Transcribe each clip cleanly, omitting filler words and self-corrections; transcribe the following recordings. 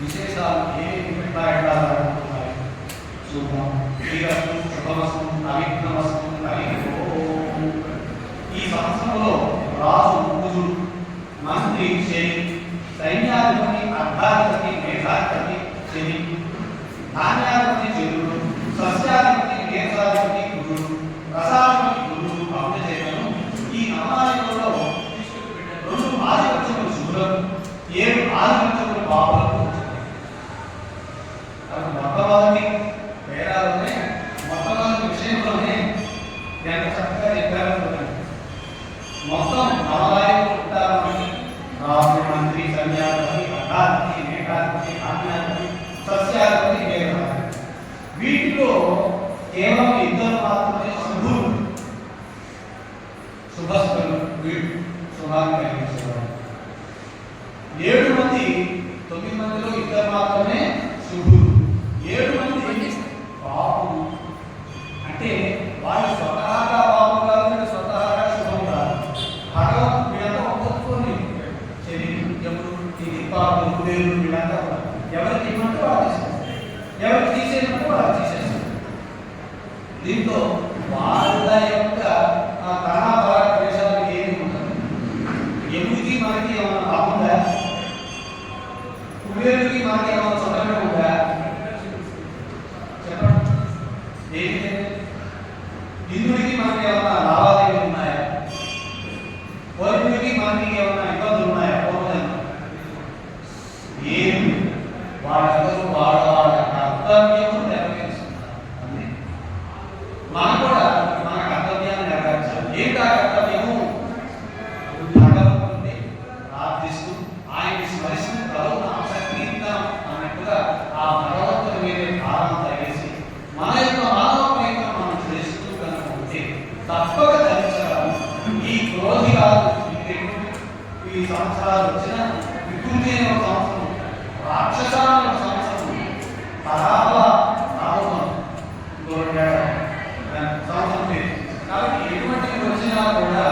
విశేషాలు ఏమి ఎట్లా జరుగుతున్నాయి చూద్దాం. శ్రీరస్తు శుభమస్తు అవిఘ్నమస్తు హరి ఓం. ఈ సంవత్సరంలో రాజు కుజుడు, మంత్రి శని, సైన్యాధిపతి అర్ధాధిపతి మేధాధిపతి శని, ధాన్యాధిపతి చంద్రుడు, సస్యాధిపతి మేధాధిపతి కుజుడు, రసాధిపతి గురుడు అభిషేకము. ఈ నవనాయకులలో 2 ఆధిపత్యములు శుభ్రం, 7 ఆధిపత్యములు పాపలకు. మొట్టమొదటి పేరాలోనే మొట్టమొదటి విషయంలోనే ఎంత చక్కగా చెప్పారు. మొత్తం నవనాయకులు ఉంటారని రాజు, మంత్రి, సన్యాసి, అర్ధాధిపతి, మేఘాధిపతి, ధాన్యాధిపతి, సస్యాధిపతి, మేధాధిపతి. వీటిలో కేవలం 2 మాత్రమే శుభులు, శుభస్థులు, వీళ్ళు శుభాన్ని కలిగించేవారు. 7 మంది, 9 మందిలో 2 మాత్రమే శుభులు, 7 మంది పాపులు. అంటే వాళ్ళు స్వతహాగా పాపం కాదు, స్వతహాగా శుభం కాదు. భగవంతుడు వీళ్ళంతా ఒప్పుకొని ఇది పాపం కుదేలు వీళ్ళంతా ఎవరికి ఇవ్వమంటే వాళ్ళు తీసేస్తారు, ఎవరికి తీసేయమంటే వాళ్ళు తీసేస్తారు. దీంతో వాళ్ళ యొక్క తనాభార ద్వేషాలు ఏమి ఉంటుంది. ఎముడికి మనకి ఏమైనా బాగుందా? కుబేరుడికి మనకి ఏమైనా సొంతమే ఉందా? చెప్పండి. ఏంటి? ఇంద్రుడికి మనకి ఏమైనా లావాదేవీలు ఉన్నాయా? వరుణుడికి మనకి ఏమైనా ఇబ్బందులు ఉన్నాయా? ఏమి? వాళ్ళందరూ వాళ్ళ కర్తవ్యము నెరవేరుస్తున్నారు. అంతే. మనం కూడా మన కర్తవ్యాన్ని నెరవేర్చాలి. ఏంటి ఆ కర్తవ్యము? భగవంతుడిని ప్రార్థిస్తూ ఆయన్ని స్మరిస్తూ ప్రభువును ఆసక్తిద్దాం అన్నట్టుగా ఆ భగవంతుడి మీద భారం తగేసి మన యొక్క మానవ ప్రయత్నం మనం చేస్తూ కనుక ఉంటే తప్పక ధరించగలము. ఈ క్రోధి కాదు, ఈ సంవత్సరాలు వచ్చిన వికృతి అనే ఒక సంవత్సరం, రాక్షసాల సంవత్సరం, తరాల రావడం సంవత్సరం లేదు. కాబట్టి ఎటువంటి వచ్చినా కూడా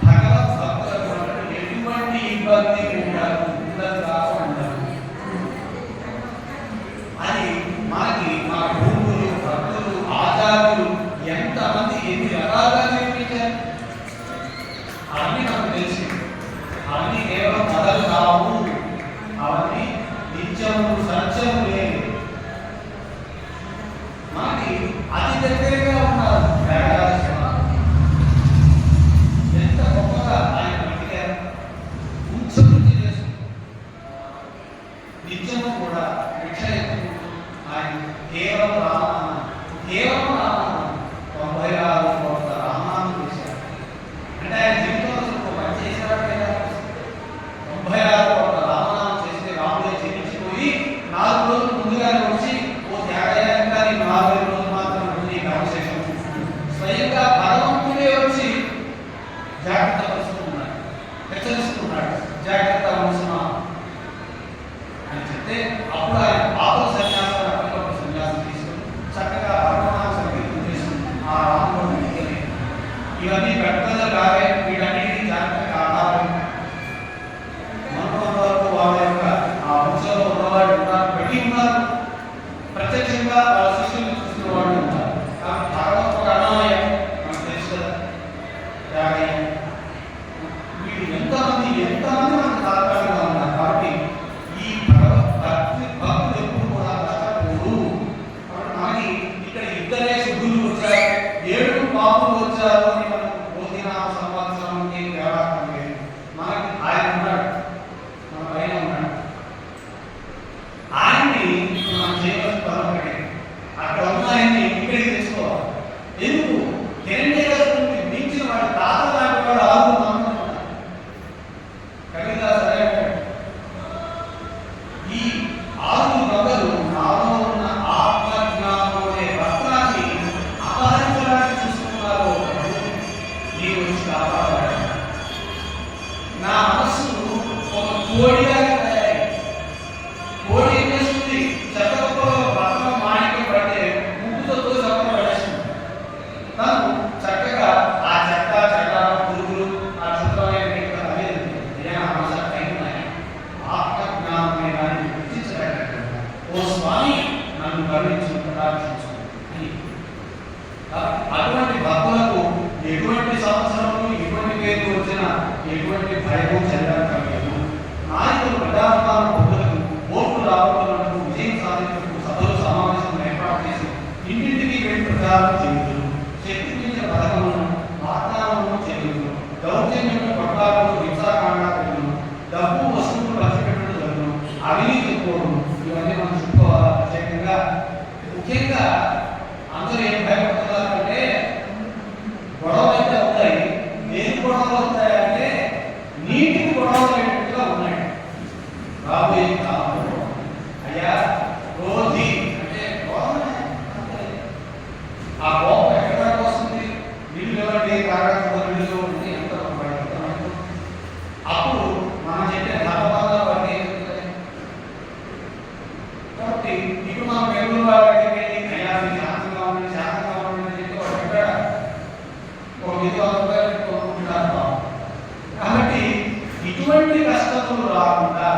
భగవత్ భక్తులకు ఎటువంటి ఇబ్బంది ఉండదు, ఉండదు. అని మనకి మన భూములు, భక్తులు, ఆచార్యులు ఎంతమంది ఎన్ని రకాలుగా నేర్పించారు అవన్నీ మనకు తెలిసి. అవన్నీ కేవలం కథలు కావు, అవన్నీ నిత్యము సత్యములే. మనకి అతి దగ్గరగా ఉన్నారు ఎంత గొప్పగా ఆయన బతికారు, ఉత్సవృద్ధి చేసుకుంటారు. నిత్యము కూడా భిక్ష ఎత్తుకుంటూ ఆయన కేవలం రామాయణం 96 కోట్ల రామాయణం చేశారు. అంటే ఆయన జీవితంలో ఒక పని చేసేవాడు కదా. 96 కోట్ల రామాయణం చేస్తే రాముడే జీవించిపోయి 4 రోజులు ముందుగానే వచ్చి ఓ త్యాగయానికి 4 రోజులు మాత్రం ఉంది కాన్వర్సేషన్. స్వయంగా భగవంతుడే వచ్చి జాగ్రత్త పరుస్తున్నాడు, హెచ్చరిస్తున్నాడు, జాగ్రత్త అవసరమా అని చెప్తే అప్పుడు ఆయన పాప సన్యాసం, అప్పటికప్పుడు సన్యాసం తీసుకుని చక్కగా పరమాత్మ సంగీతం చేస్తుంది. ఆ రాముడు ఇవన్నీ పెద్దలు కావే, వీటన్నిటికీ జాగ్రత్తగా ఆడాలి. మనంత వరకు వాళ్ళ యొక్క ఆ వంశంలో ఉన్నవాళ్ళు ఉన్నారు, పెట్టి ఉన్నారు, ప్రత్యక్షంగా వాళ్ళ శిష్యులను చూసిన వాళ్ళు ఉన్నారు. కాబట్టి భగవత్ ఒక అన్నమయ్య మనకు తెలుసు కదా, త్యాగయ్య, వీళ్ళు ఎంతమంది మనకు తాత్కాలికంగా ఉన్నారు. కాబట్టి ఈ భక్తులు ఎప్పుడు కూడా కష్టపడు. మనకి ఇక్కడ 2 శుద్ధులు వచ్చారు, 7 పాపులు వచ్చారు అని మనం పోతినామ సంవత్సరంకి వ్యవహారం లేదు. మనకి ఆయన ఉన్నాడు, మన పైన ఉన్నాడు. ఆయన్ని మనం చేయవలసిన పదం ఒకటి, అక్కడ ఉన్నాయని ఇక్కడికి తెచ్చుకోవాలి. ఎందుకు? హిరణ్యకశిపుని మించిన వాడి తాత లాంటి వాడు 6 మంది ఉన్నారు. కవిదాస్ అదే ఈ 6 దొంగలు నాలో ఉన్న ఆత్మజ్ఞానం అనే వస్త్రాన్ని అపహరించడానికి చూస్తున్నారు. నీవు వచ్చి కాపాడాలి. నా మనస్సు ఒక కోడిగా తయారై, కోడి ఏం చేస్తుంది? చెత్తలో రత్నం మాణిక్యం పడితే ముక్కుతో తోసి అక్కడ పడేస్తుంది. తను చక్కగా ఆ చెత్త పురుగులు ఆ చుట్టమైన అనేది ఆత్మజ్ఞానమే దాన్ని గుర్తించడానికి రాబోయే కాలంలో అయ్యా క్రోధి అంటే క్రోధమే అంతే. ఆ కోపం ఎక్కడ దాకా వస్తుంది? నీళ్ళు ఎవరి కారణంగా నీళ్ళు ఉంటే ఎంత పడుతుంది. అప్పుడు మనం చెప్పే ధర్మపాదాలు అవన్నీ ఏమవుతాయి? కాబట్టి ఇటు మనం పెరుగుల వాళ్ళకి అయ్యా శాంతంగా ఉండండి శాంతంగా ఉండండి అని చెప్పి వాడు పెట్టాడా ఒక రూపాయలు కొనుక్కుంటారు. కాబట్టి ఇటువంటి కష్టములు రాకుండా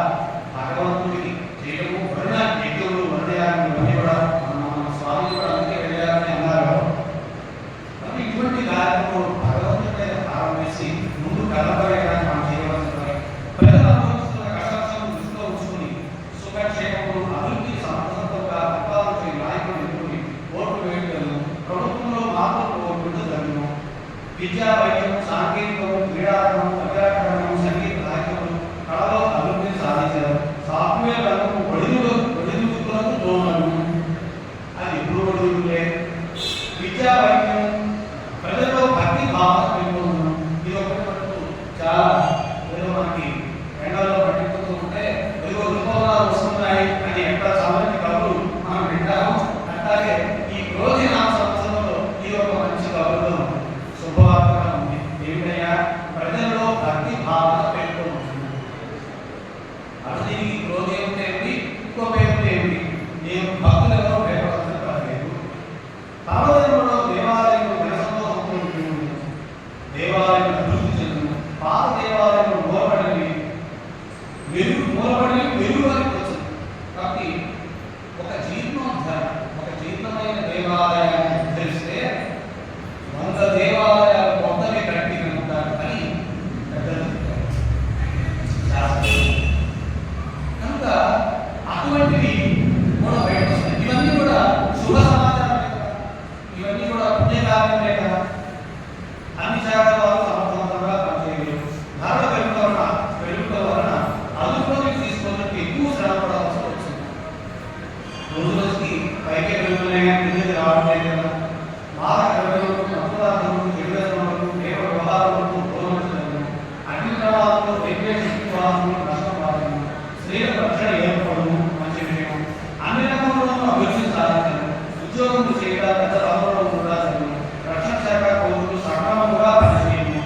భగవంతుడికి చేయడము వరుణ యజ్ఞములు వరుణయాగం ఇవన్నీ కూడా మన స్వామి కూడా అందుకే వెళ్ళాలని అన్నారు. కాబట్టి ఇటువంటి కార్యక్రమం భగవంతుడి మీద భారం వేసి ముందు కలపరేయడానికి మనం చేయవలసిన ప్రజలు అనుభవిస్తున్న కష్టాలను దృష్టిలో ఉంచుకుని సుఖక్షేమములు అభివృద్ధి సమర్థంగా పరిపాలన నాయకులు ఎన్నుకుని ఓట్లు వేయడం ప్రభుత్వంలో మార్పులు కోరుకుంటూ జరగడం విద్యా వైద్యం సాంకేతికం క్రీడారంగం పర్యాటకం సంగీత సాహిత్యం కళలో అభివృద్ధి సాధించారు. సాఫ్ట్వేర్ రంగం ఒడిదుడుకులకు దోహదం అది ఎప్పుడు ఒడిదుడుకులే. విద్యా వైద్యం ప్రజల్లో భక్తి భావన పెంపుతున్నాం. ఇది ఒకటి మనకు చాలా ఏదో మనకి ఎండలో పట్టిపోతూ ఉంటే ఏదో ఋతుపవనాలు వస్తున్నాయి అని ఎంత చల్లని కబురు మనం వింటాము. అట్లాగే ఈ రోజు నా సంవత్సరంలో ఇది ఒక మంచి కబురు శుభవార్తగా ఉంది. ఏమిటయ్యా? ప్రజల్లో భక్తి భావన పెంపుతుంది. అసలు దీనికి రోజు ఏమిటి ఇంకో పేరు ఏమిటి? నేను భక్తులు ఎవరో భయపడాల్సిన పర్లేదు. పర్వతంలో దేవాలయంలో వినసంతో ఉంటుంది. దేవాలయంలో అభివృద్ధి చెందును. పాత దేవాలయంలో మూలబడినవి వెలుగు అని వచ్చింది. కాబట్టి ఒక జీర్ణమైన దేవాలయాన్ని ఉద్ధరిస్తే 100 దేవాలయాలు మొత్తమే కట్టి ఉంటారు అని పెద్దలు చెప్పారు. కనుక అటువంటివి కూడా బయట వస్తాయి. ఇవన్నీ కూడా శుభ సమాచారమే కదా, ఇవన్నీ కూడా పుణ్యకార్యమే కదా. అన్ని శాఖల వారు సమర్థవంతంగా పనిచేయలేరు. ధరలు పెరుగుదల వలన అదుపులోకి తీసుకోవడానికి ఎక్కువ శ్రమ పడాల్సి వచ్చింది. రోజు రోజుకి పైకే పెరుగుతున్నాయి కానీ కిందకి రావట్లేదు కదా. మాదక ద్రవ్యాలకు అపరాధములకు నిర్వేదనలకు దేవ వ్యవహారాలకు దూరమవుతున్నారు. అగ్ని ప్రమాదంలో రెగ్యులేషన్ వాహనములు నష్టం రావడం, స్త్రీల రక్షణ ఏర్పడము మంచి విషయం. అన్ని రంగంలోనూ అభివృద్ధి సాధించడం, ఉద్యోగం చేయడం, పెద్ద రంగంలో కూడా రక్షణ శాఖ కోర్టులు సక్రమంగా పనిచేయడం,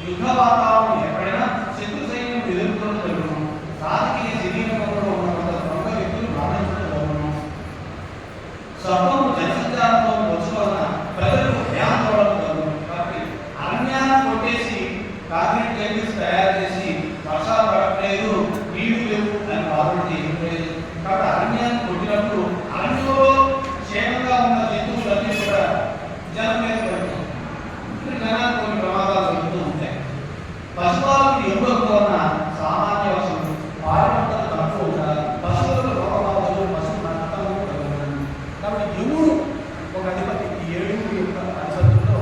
యుద్ధ వాతావరణం ఎక్కడైనా శత్రు సైన్యం ఎదుర్కొనడం జరగడం, రాజకీయ శరీరంలో ఉన్న ప్రముఖ వ్యక్తులు మరణించడం జరగడం, సర్వము జనసంచారంలో వచ్చి వలన ప్రజలకు భయాందోళన జరగడం. కాబట్టి అరణ్యాన్ని కొట్టేసి కాంక్రీట్ టేబుల్స్ తయారు చేసి వర్షాలు పడట్లేదు నీళ్లు లేవు అని బాధపడితే ఏం లేదు. కాబట్టి అరణ్యాన్ని కొట్టినప్పుడు అరణ్యంలో క్షేమంగా ఉన్న జంతువులన్నీ కూడా జనం మీద పడుతుంది. జనానికి కొన్ని ప్రమాదాలు జరుగుతూ ఉంటాయి. పశుపాలకు ఎప్పుడు ఉన్న సామాన్య వర్షం పాడి పంటలు తక్కువ ఉండాలి. పశువులకు రోగబాధలు పశువు నష్టము కలుగుతుంది. కాబట్టి యముడు ఒక అధిపతి, ఈ 7 యొక్క అధిపతుల్లో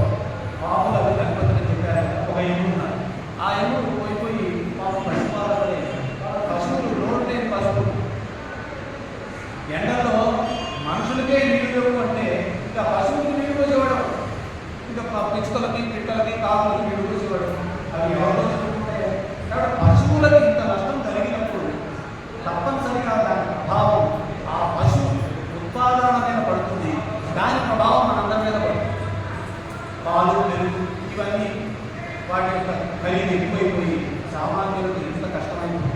పాములు అవి అధిపతులు చెప్పారు. ఒక యముడు ఉన్నారు. ఆ యముడు పోయి పాము పశుపాలనే పశువులు రోడ్డు లేని పశువులు ఎండలో మనుషులకే నీళ్ళు లేవు అంటే ఇంకా పశువులకు నీళ్ళు పోసేవాడు, ఇంకా పిచ్చుకలకి పిట్టలకి కాకులకి నీళ్ళు పోసేవాడు. అవి ఎవరిలో జరుగుతుంటాయి. కాబట్టి పశువులకి ఇంత నష్టం కలిగినప్పుడు తప్పనిసరిగా దాని ప్రభావం ఆ పశువు ఉత్పాదన మీద పడుతుంది. దాని ప్రభావం మనందరి మీద పడుతుంది. పాలు పెరుగు ఇవన్నీ వాటి యొక్క ఖరీదు ఎక్కువైపోయి సామాన్యులకు ఎంత కష్టమైంది.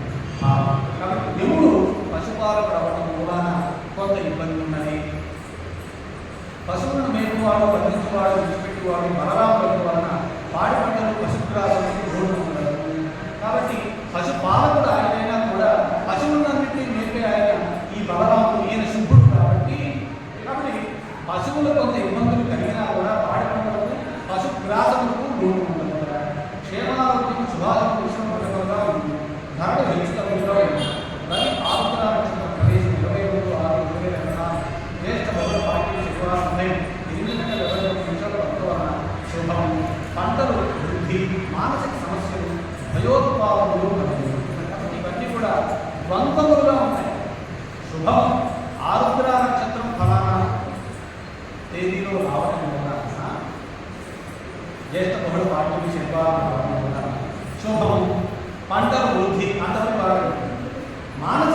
కాబట్టి దేవుడు పశుపాలకు రావడం మూలాన కొంత ఇబ్బంది ఉన్నది. పశువులను మేపువాడు బంధించేవాడు విడిచిపెట్టేవాడు బలరాముల వలన పాడి పంటలు పశుగ్రాసానికి లోటు ఉండదు. కాబట్టి పశుపాలకుడు ఆయనైనా కూడా పశువులన్నింటినీ మేపే ఆయన ఈ బలరాముడు ఈయన శుభ్రుడు కాబట్టి పశువులు కొంత ఇబ్బందులు కలిగినా కూడా పాడి పంటలకు పశుగ్రాసములకు లోటు ఉండదు. క్షేమారోగ్యం శుభాలను విషయం పడగా ఉంది. ధరలు హెచ్చుతగ్గులుగా ఉంది. రవి ఆరుద్ర నక్షత్ర ప్రదేశం 22/6/2024 జ్యేష్ఠ బహుళ పార్టీ శుక్రవారం ఉదయం 8:21 వలన శుభం. పంటలు వృద్ధి, మానసిక సమస్యలు, భయోత్పాదములు ఇవన్నీ కూడా ద్వంద్వములుగా ఉంటాయి. శుభం ఆరుద్ర నక్షత్రం ఫలానా తేదీలో రావడం వలన జ్యేష్ఠ బహుళ పార్టీ శుక్రవారం రావడం వలన శుభం. పంటల వృద్ధి అంతవరకు బాగా మానసిక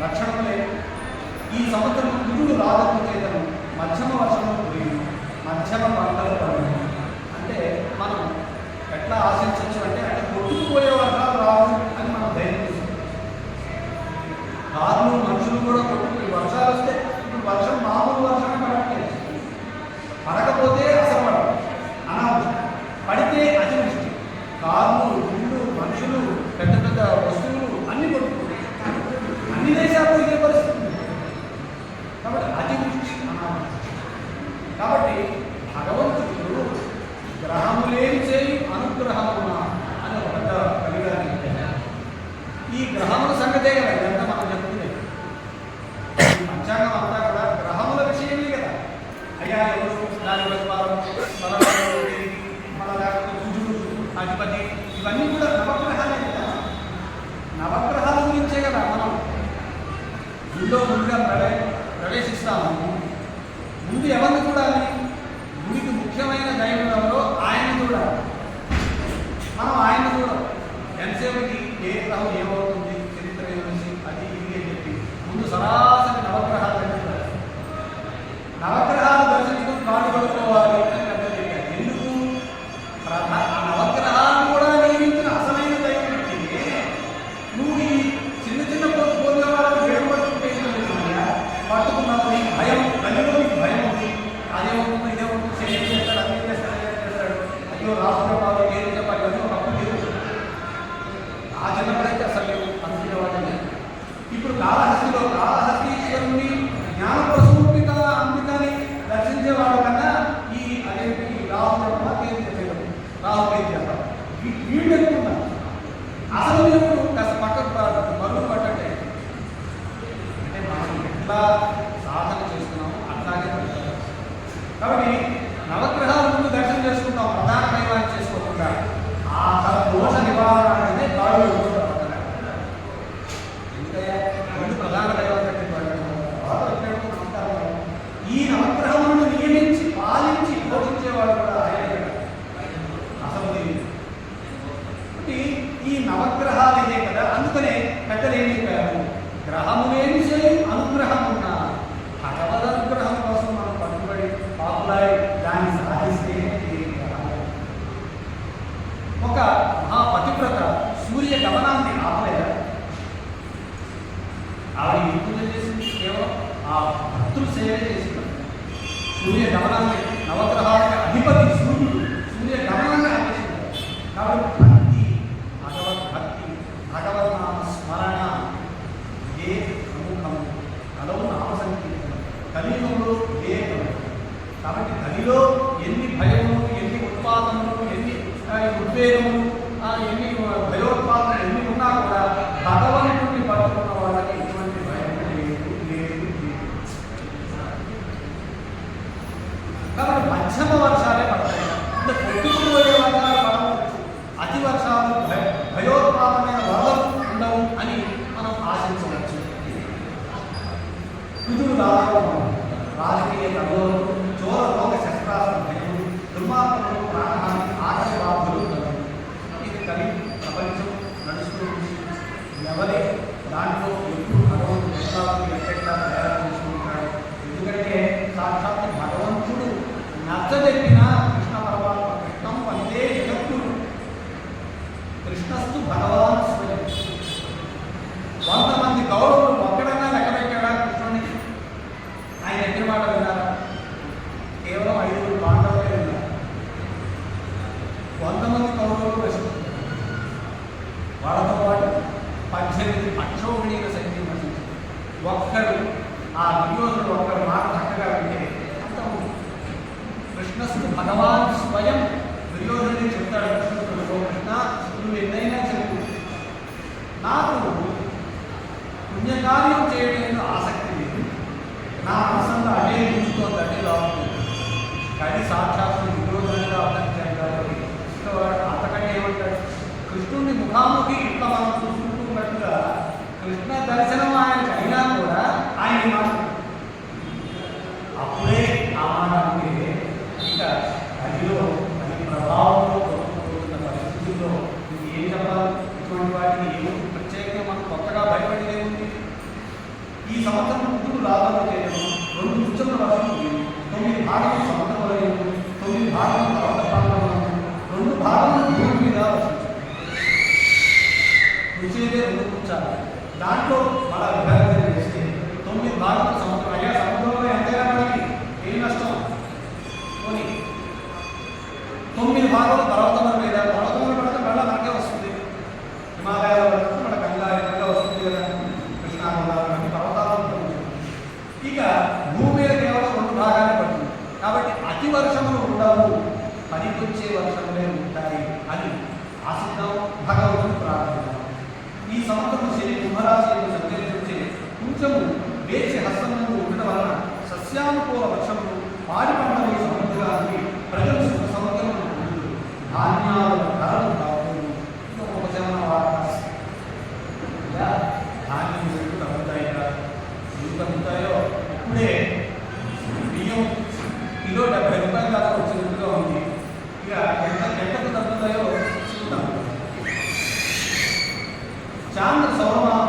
లక్షణం లేదు. ఈ సంవత్సరం కుజుడు రాజు చేతను మధ్యమ వర్షంలో కురిగి మధ్యమ పంటలు పడుతుంది. అంటే మనం ఎట్లా ఆశించవచ్చు అంటే కొట్టుకుపోయే వర్షాలు రావు అని మనం ధైర్యం తీసుకుంటాం. కార్లు మనుషులు కూడా కొట్టుకుని వర్షాలు వస్తే ఇప్పుడు వర్షం మామూలు వర్షమే పడట్లేదు. పడకపోతే అసలు పడదు, అనావృష్టి. పడితే అతివృష్టి. కార్లు, ఇళ్ళు, మనుషులు, పెద్ద పెద్ద వస్తువులు అన్ని కొట్టుకుంటాయి. అన్ని దేశాల్లో ఇదే పరిస్థితి ఉంది. కాబట్టి అతివృష్టి, అనావృష్టి. కాబట్టి భగవంతుడు గ్రహములేం చేయి అనుగ్రహమున అని ఒక పెద్ద కవిగారిని చెప్పారు. ఈ గ్రహముల సంగతే కదా ఇదంతా మనం చెప్తుంది. ఈ పంచాంగం అంతా కూడా గ్రహముల విషయమే కదా. అయ్యా ఎవరు దాని పరిపాలన మన లేకపోతే కుజుడు అధిపతి ఇవన్నీ కూడా నవగ్రహాలే కదా. నవగ్రహాల గురించే కదా మనం గుడిలో ముందుగా ప్రవేశిస్తాము. ముందు ఎవరిని చూడాలి? గుడికి ముఖ్యమైన దైవం ఎవరో ఆయన చూడాలి. మనం ఆయన చూడం. ఎంతసేపుకి ఏ గ్రహం ఏమవుతుంది, చరిత్ర ఏమేసి అది ఇది అని చెప్పి ముందు సరాసరి నవగ్రహాలు చూడాలి. నవగ్రహాలు దర్శించుకుని కాళ్ళు పడుకోవాలి అని పెద్దలు చెప్పారు. ఎందుకు? ఆ నవగ్రహాలను కూడా నియమించిన అసలైన దైవం అంటే నువ్వు ఈ చిన్న చిన్న పోలిన వాళ్ళని విడబడుతుంటే పట్టుకున్నావు. నీకు భయం, గదిలో నీకు భయం ఉంది. అదేమవుతుంది, ఇదేమవుతుంది, ఏం చేస్తాడు, అదే చేస్తాడు, ఏం చేస్తాడు, అయ్యో రాష్ట్ర బాబు ఏం చెప్పాలి అని ఒకప్పుడు లేదు. ఆ చిన్నప్పుడైతే అసలు లేవు అనుకునేవాళ్ళని. ఇప్పుడు కాళహస్తీశ్వరుని జ్ఞానప్రసూపిత అంబికని దర్శించేవాళ్ళ కన్నా ఈ అదేంటి రాహుల తేదీ చెప్పేవాడు, రాహు తేదీ చెప్పాలి. వీళ్ళు ఎక్కున్నారు. అసలు దేవుడు కాస్త పక్కకు బరువు పట్టండి. అంటే మనం ఎట్లా సాధన చేస్తున్నాము అట్లాగే పడతాం. కాబట్టి నవగ్రహాల ముందు దర్శనం చేసుకుంటాం, ప్రధాన దైవాన్ని చేసుకోకుండా. ఆ దోష నివారణ అనేది కాళ్ళు ముందు ప్రధాన దైవాన్ని ఈ నవగ్రహములను నియమించి పాలించి పోషించేవాడు కూడా ఆయన అసలు. ఈ నవగ్రహాలు ఇదే కదా. అందుకనే పెద్దలు ఏం చెప్పారు? గ్రహములేమి చేయి అనుగ్రహమున్న భగవద్ అనుగ్రహం కోసం మనం పట్టుబడి పాపులాయి దాన్ని సాధిస్తే ఒక మహాపతివ్రత సూర్య గమనాన్ని ఆపలేదా? ఆవిడ ఈ పూజ చేసింది కేవలం ఆ భక్తులు సేవ చేసింది. సూర్య గమనాన్ని, నవగ్రహాలకు అధిపతి సూర్యుడు సూర్య గమనాన్ని ఆపేసింది. కాబట్టి భక్తి, భగవద్భక్తి, భగవద్నామ స్మరణ ఏ ప్రముఖము. కలవు నామ సంకీర్తనం కలియుగంలో ఏ కలవు. కాబట్టి కలిలో ఎన్ని భయములు, ఎన్ని ఉత్పాదనలు, ఎన్ని ఉద్వేగములు, ఎన్ని భయోత్పాదనలు ఎన్ని ఉన్నా కూడా భగవంతుడిని పట్టుకున్న వాళ్ళకి ఎటువంటి భయం లేదు. కాబట్టి మధ్యమ వర్షాలే పడతాయి. అంటే కొట్టుకుపోయే వర్షాలు పడవు, అతి వర్షాలు భయోత్పాదమైన వరదలు ఉండవు అని మనం ఆశించవచ్చు. కుజుడు రాజకీయ కలవలు, చోర రోగ శస్త్రాస్త్ర భయములు, దుర్మార్గములు, ప్రాణహాని, ఆకలి బాధలు ఇది కలి ప్రపంచం నడుస్తూ ఉంది. ఎవరే దాంట్లో ఎప్పుడు భగవంతుడు విశ్వాసం ఎట్లా తయారు చేసుకుంటాడు. ఎందుకంటే సాక్షాత్ భగవంతుడు నచ్చజెప్పిన కృష్ణ పరమాత్మ కృష్ణం వందే జగత్తుడు కృష్ణస్తు భగవాన్ స్వయం. 100 మంది కౌరవులు ఒక్కడన్నా లెక్క పెట్టాడా కృష్ణునికి? ఆయన ఎన్ని మాట విన్నారా? కేవలం 5 పాండవులే విన్నారు. 100 మంది కౌరవులు ప్రశ్నించారు. వాళ్ళతో పాటు 18 అక్షోహిణీల సైన్యం నశించింది. ఒక్కడు ఆ దుర్యోధనుడు ఒక్కడు మాట చక్కగా వింటే అంత కృష్ణస్తు భగవాన్ స్వయం. దుర్యోధనుడికి చెప్తాడు కృష్ణుడు, కృష్ణ నువ్వు ఎన్నైనా చెప్పు, నాకు విభజించాలి. దాంట్లో మళ్ళా విభజన చేస్తే 9 భాగాలు సముద్రం. అయ్యా సముద్రంలో ఎంతైనా మనకి ఏం నష్టం? పోనీ 9 భాగాలు పర్వతముల మీద, పర్వతముల పడితే మళ్ళీ మనకే వస్తుంది. హిమాలయాల పడితే మన గంగా వస్తుంది కదా, కృష్ణా గోదావరి పర్వతాలు ఉంటుంది. ఇక భూమి మీద కేవలం 2 భాగాలే పడుతుంది. కాబట్టి అతి వర్షములు ఉండవు, పనికొచ్చే వర్షములే ఉంటాయి అని ఆశిద్దాం, భగవంతుని ప్రార్థిద్దాం. ఈ సంవత్సరం శని కుంభరాశి సంచరించే కొంచెము వేచి హస్తములు ఉండడం వలన సస్యానుకూల వర్షములు, పాడి పంటలు సమృద్ధిగా అంది, ప్రజలు సుఖ సౌకర్యములు పొందుతూ ధాన్యాల ధరలు కాకుండా ఉపశమన వార్త. ధాన్యం ఎందుకు తగ్గుతాయి కదా, ఎందుకు తగ్గుతాయో ఇప్పుడే బియ్యం కిలో 70 రూపాయల దాకా వచ్చినట్టుగా ఉంది. ఇక ఎంతకు తగ్గుతాయో చూద్దాం. చాంద్ర సౌరమానం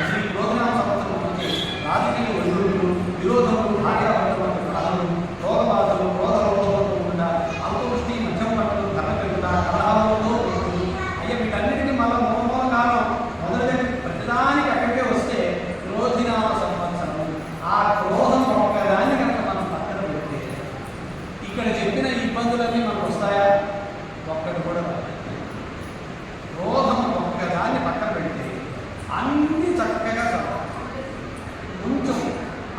శ్రీ ప్రోగ్రాం సంవత్సరం నుంచి రాజకీయ ఒడిదుడుకులు, విరోధములు, భార్యాభర్తల కలహలు, రోగబాధలు, రోగరోగంతో ఉన్న అంతవృష్టి, మధ్యం పంటలు, ధర పెరుగుట, కలహాలతో ఉంటుంది. అయ్యా వీటన్నిటికీ మళ్ళీ మూల కాలం మొదటి ప్రతిదానికి అక్కడికే వస్తే క్రోధినామ సంవత్సరం. ఆ క్రోధం ఒక్కదాన్ని కనుక మనం పక్కన పెడితే ఇక్కడ చెప్పిన ఇబ్బందులన్నీ మనకు వస్తాయా? ఒక్కటి కూడా క్రోధం ఒక్కదాన్ని పక్కన పెడితే అన్ని చక్కగా కొంచెం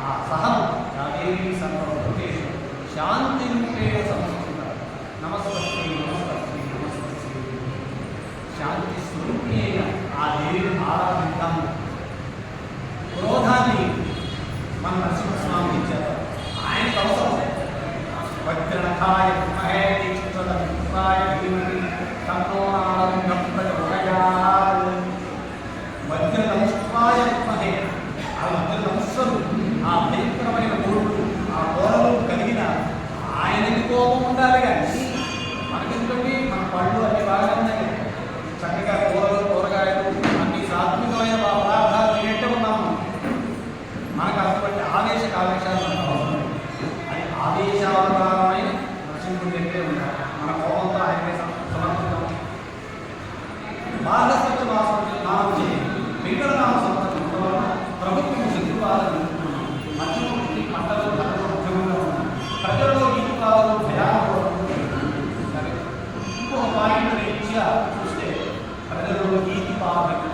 ఆ సహనం యాదేవి సర్వభూతేషు శాంతి రూపేణ సంస్కృతారు. నమస్కృతి నమస్కృతి నమస్కృతి. శాంతి స్వరూపి అయిన ఆ దేవిని ఆరాధిద్దాము. క్రోధాన్ని మన నరసింహస్వామి ఇచ్చారు, ఆయనకు అవసరం. వజ్రనఖాయ విద్మహే తీక్షణాయ ధీమహి తన్నో నారసింహం ప్రచోదయాత్. వజ్రదంష్ట్రాయ విద్మహే, ఆ వజ్రదంశలు, ఆ భయంకరమైన కోరులు, ఆ కోరలు కలిగిన ఆయనకి కోపం ఉండాలి. కానీ మనకెందుకండి, మన పళ్ళు అన్ని బాగా ఉన్నాయి, చక్కగా కూరలు కూరగాయలు అన్ని సాత్వికమైన పదార్థాలు తినేట్టే ఉన్నాము. మనకు అటువంటి ఆవేశాలు మనకు అవసరం. అది ఆవేశాలమైన నరసింహుడి దగ్గరే ఉండాలి. మన కోపంతో ఆయనకే సమర్పిద్దాం. భారతస్వచ్ఛ నామం వెంకటనామ సంవత్సరం వలన ప్రభుత్వం శత్రువాదం మధ్యమూర్తి పంటలు ధరలు ఉద్యమంగా ఉన్నాయి. ప్రజల్లో ఈతుకాలు భయానకూడదు. ఇంకొక పాయింట్ రీత్యా చూస్తే ప్రజల్లో ఈతి బాధలు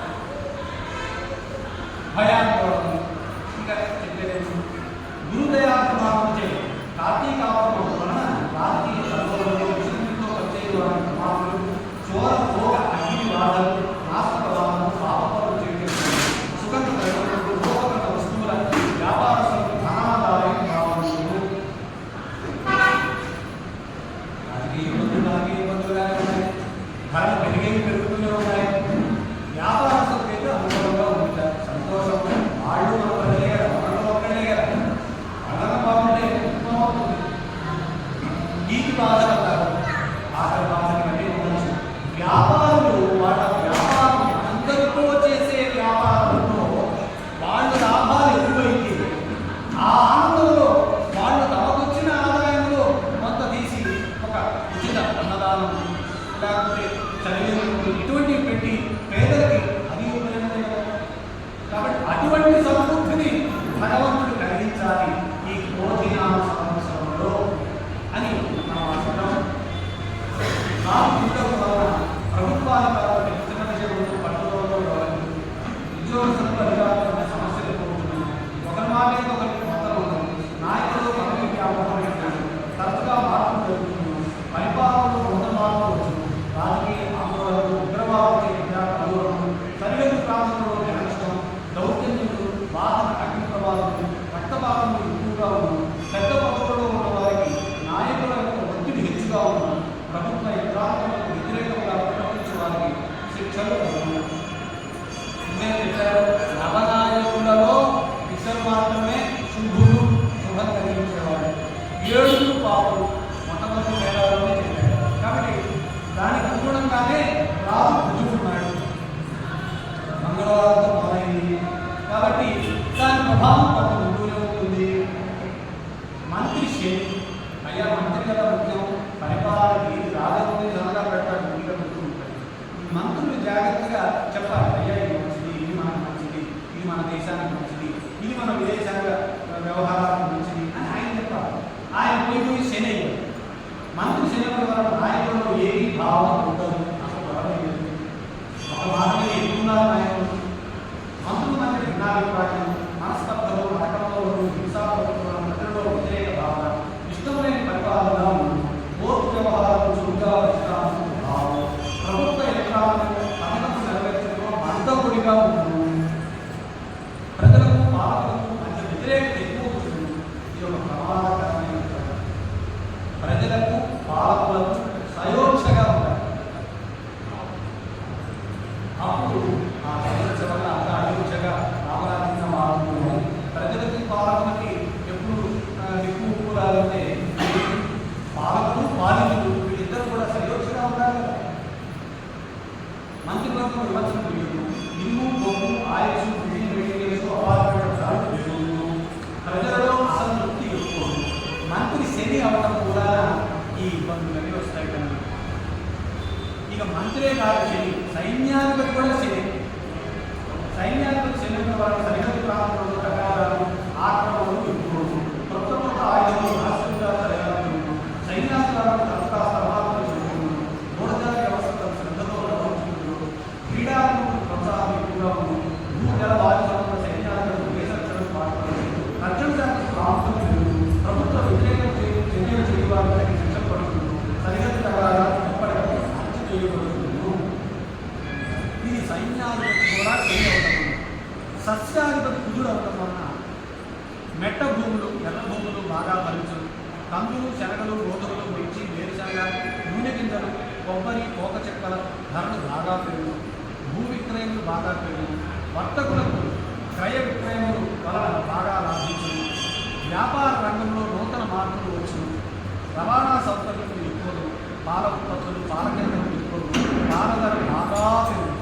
భయానకూడదు. ఇంకా చెప్పేది గురుదయాత్మకం చే కార్తీకాపం వలన రాజకీయ సర్వలో విషయంతో వచ్చే ప్రమాదాలు, చోర భోగ అగ్ని బాధలు, నాశకవాదము, పాపపరులు చేయడం, సుగంధ ద్రవ్యములు, భోగకర వస్తువుల వ్యాపారస్తులకు ధనాదాయం కావచ్చు. రాజకీయ ఇబ్బందులుగానే ఉన్నాయి, ధరలు పెరుగుతూనే ఉన్నాయి. వ్యాపారస్తులకు అయితే అనుకూలంగా ఉంటారు, సంతోషం. వాళ్ళు మన ప్రజలే కదా, మనలో ఒక్కడే కదా, వాళ్ళ బాగుంటే అవుతుంది. నీటి బాధలు అంటారు, ఆకలి బాధలు కంటే ఉండొచ్చు. వ్యాపారులు వాళ్ళ వ్యాపారం అందరితో చేసే వ్యాపారంలో వాళ్ళు లాభాలు ఎక్కువైతే ఆ ఆనందంలో వాళ్ళు తమకొచ్చిన ఆదాయంలో కొంత తీసి ఒక ఉచిత అన్నదానం లేకపోతే చదివేందుకు ఇటువంటివి పెట్టి పేదలకి అది ఉపయోగమే కదా. కాబట్టి అటువంటి సమృద్ధిని భగవంతుడు కలిగించాలి ఈ క్రోధినామ సంవత్సరంలో అని మనం ఆశిద్దాం. ప్రభుత్వాధికారులు చిన్న విషయంలో పట్టుదలలో ఉద్యోగస్తులకు అధికారులు సమస్యలు ఎదుర్కొంటున్నాం. ఒకరి మాటే ఒకరికి మొత్తం ఉన్నాం. నాయకులు పదవి వ్యాపారం పెట్టారు, తరచుగా మార్పులు జరుగుతున్నాం. పరిపాలనలో మొదటి మార్పులు వచ్చినాం. రాజకీయ ఆందోళనలు, ఉగ్రవాదం, కలువడం, సరిహద్దు ప్రాంతంలో జననష్టం, దౌర్జన్యులు, వాహన అగ్ని ప్రమాదాలు, రక్తపాతములు ఎక్కువగా ఉన్నాం. పెద్ద పదవులలో ఉన్న వారికి నాయకుల యొక్క ఒత్తిడి హెచ్చుగా ఉన్నాం. ప్రభుత్వ యంత్రాంగాలకు వ్యతిరేకంగా ప్రవర్తించే వారికి ఉత్తమ విమర్శలు తెలియదు, ఇల్లు బొమ్ము ఆయుష్ మెటీరియల్స్ అపార్ట్మెంట్ జరుగుతుంది, ప్రజలలో అసంతృప్తి ఎక్కువ. మంత్రి శని అవడం కూడా ఈ ఇబ్బందులన్నీ వస్తాయి కనుక ఇక మంత్రే కాదు శని, సైన్యాధిపతి కూడా శని. సైన్యాధిపతి శని ఉన్న వారు సరిహద్దు ప్రాంతంలో ప్రకారాలు ఆక్రమణలు ఎక్కువ, కొత్త కొత్త ఆయుధాలు రహస్యంగా తయారు, సైన్యాధికారులు తరచుగా సలహాలు చెబుతున్నారు, మూఢజాతి వ్యవస్థ శ్రద్ధతో నిర్వహించుకుంటున్నారు, క్రీడాలను ప్రోత్సాహం ఎక్కువగా ఉంది, భూజల బాధ్యతలను సైన్యాధికారులు దేశరక్షణకు పాల్పడుతుంది, రక్షణ ప్రాంతం ప్రభుత్వ వ్యతిరేక చర్యలు చేయడానికి శిక్షలు పడుతున్నారు, సరిహద్దు తగాదాలు ఎప్పటికప్పుడు హత్య చేయబడుతున్నారు. ఇది సైన్యాధిపతి కూడా చేయవడం. సస్యాధిపతి కుజుడు అవడం వలన మెట్ట భూములు ఎర్ర భూములు బాగా ఫలించు, కందులు శనగలు గోధుమలు మిర్చి వేరుశనగ నూనె గింజలు కొబ్బరి పోక చెక్కల ధరలు బాగా పెరుగు, భూ విక్రయములు బాగా పెరుగు, వర్తకులకు క్రయ విక్రయములు వలన బాగా లాభించు, వ్యాపార రంగంలో నూతన మార్పులు వచ్చును, రవాణా సౌకర్యములు ఎక్కువలు, పాల ఉత్పత్తులు పాల కేంద్రములు ఎక్కువలు, పాల ధర బాగా పెరుగు.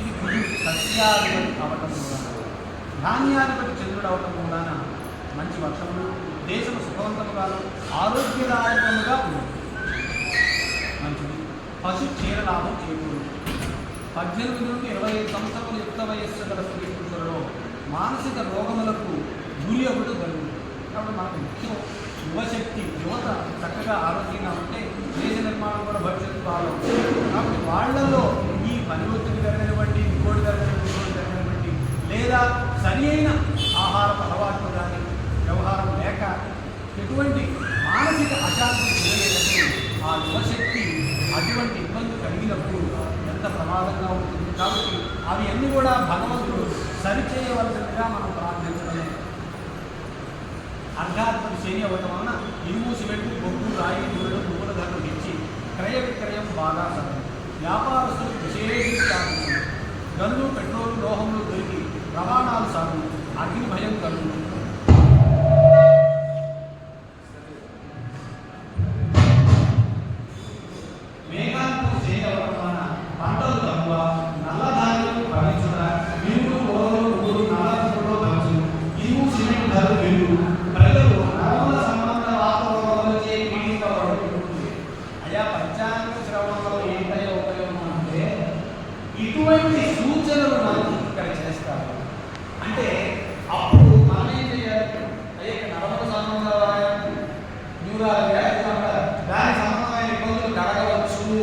ఇది కుజుడు సస్యాధిపతి అవటం కూడా. ధాన్యాధిపతి చంద్రుడు అవటం కూడా మంచి వర్షములు, దేశం సుఖవంతముగా ఆరోగ్యదాయకముగా ఉంది, మంచిది. పశు క్షీర లాభం చేకూరు. 18 నుండి 25 సంవత్సరముల యుక్త వయస్సు గల స్త్రీ పురుషులలో మానసిక రోగములకు గురి ఒకటి జరుగుతుంది. కాబట్టి మనకు ముఖ్యం యువశక్తి, యువత చక్కగా ఆరోగ్యంగా ఉంటే దేశ నిర్మాణం కూడా భవిష్యత్తు బాగుంటుంది. కాబట్టి వాళ్ళలో ఈ పని ఒత్తిడి జరగనివ్వండి, ఇంకోటి జరగనివ్వండి, లేదా సరి అయిన ఆహారపు అలవాట్లు కానీ వ్యవహారం లేక ఎటువంటి మానసిక అశాంతి చేయలేనప్పుడు ఆ యువశక్తి అటువంటి ఇబ్బంది కలిగినప్పుడు ఎంత ప్రమాదంగా ఉంటుంది. కాబట్టి అవి అన్నీ కూడా భగవంతుడు సరిచేయవలసిందిగా మనం ప్రార్థించడమే. అర్ధాత్మక శని అవ్వటం వలన ఇనుము సిమెంటు బొగ్గు రాయి నూనెలు పువ్వుల ధరలు పెంచి క్రయ విక్రయం బాగా సగం, వ్యాపారస్తులు విశేషించి గన్ను పెట్రోలు లోహములు దొరికి రవాణాలు సాగు, అగ్ని భయం కలుగుతుంది. మేఘాలకు చేయవడం వలన పంటలు తక్కువ, నల్లధాన్యాలు పండించుట, మినుములు కూరలు పువ్వులు నల్లలో పంచు, ఇనుము సిమెంట్ ధరలు వెళ్ళు, ప్రజలు నరముల సంబంధ వాతావరణంలో పీడించబడుతుంది. అయ్యా పంచాంగ శ్రవణంలో ఏంటయ్యో ఉపయోగం అంటే ఇటువంటి సూచనలు మనకి ఇక్కడ చేస్తారు. అంటే అప్పుడు మనం ఏం చేయాలి? అయ్యే నరముల సంబంధాలు దాని సంబంధమైన ఇబ్బందులు కలగవచ్చు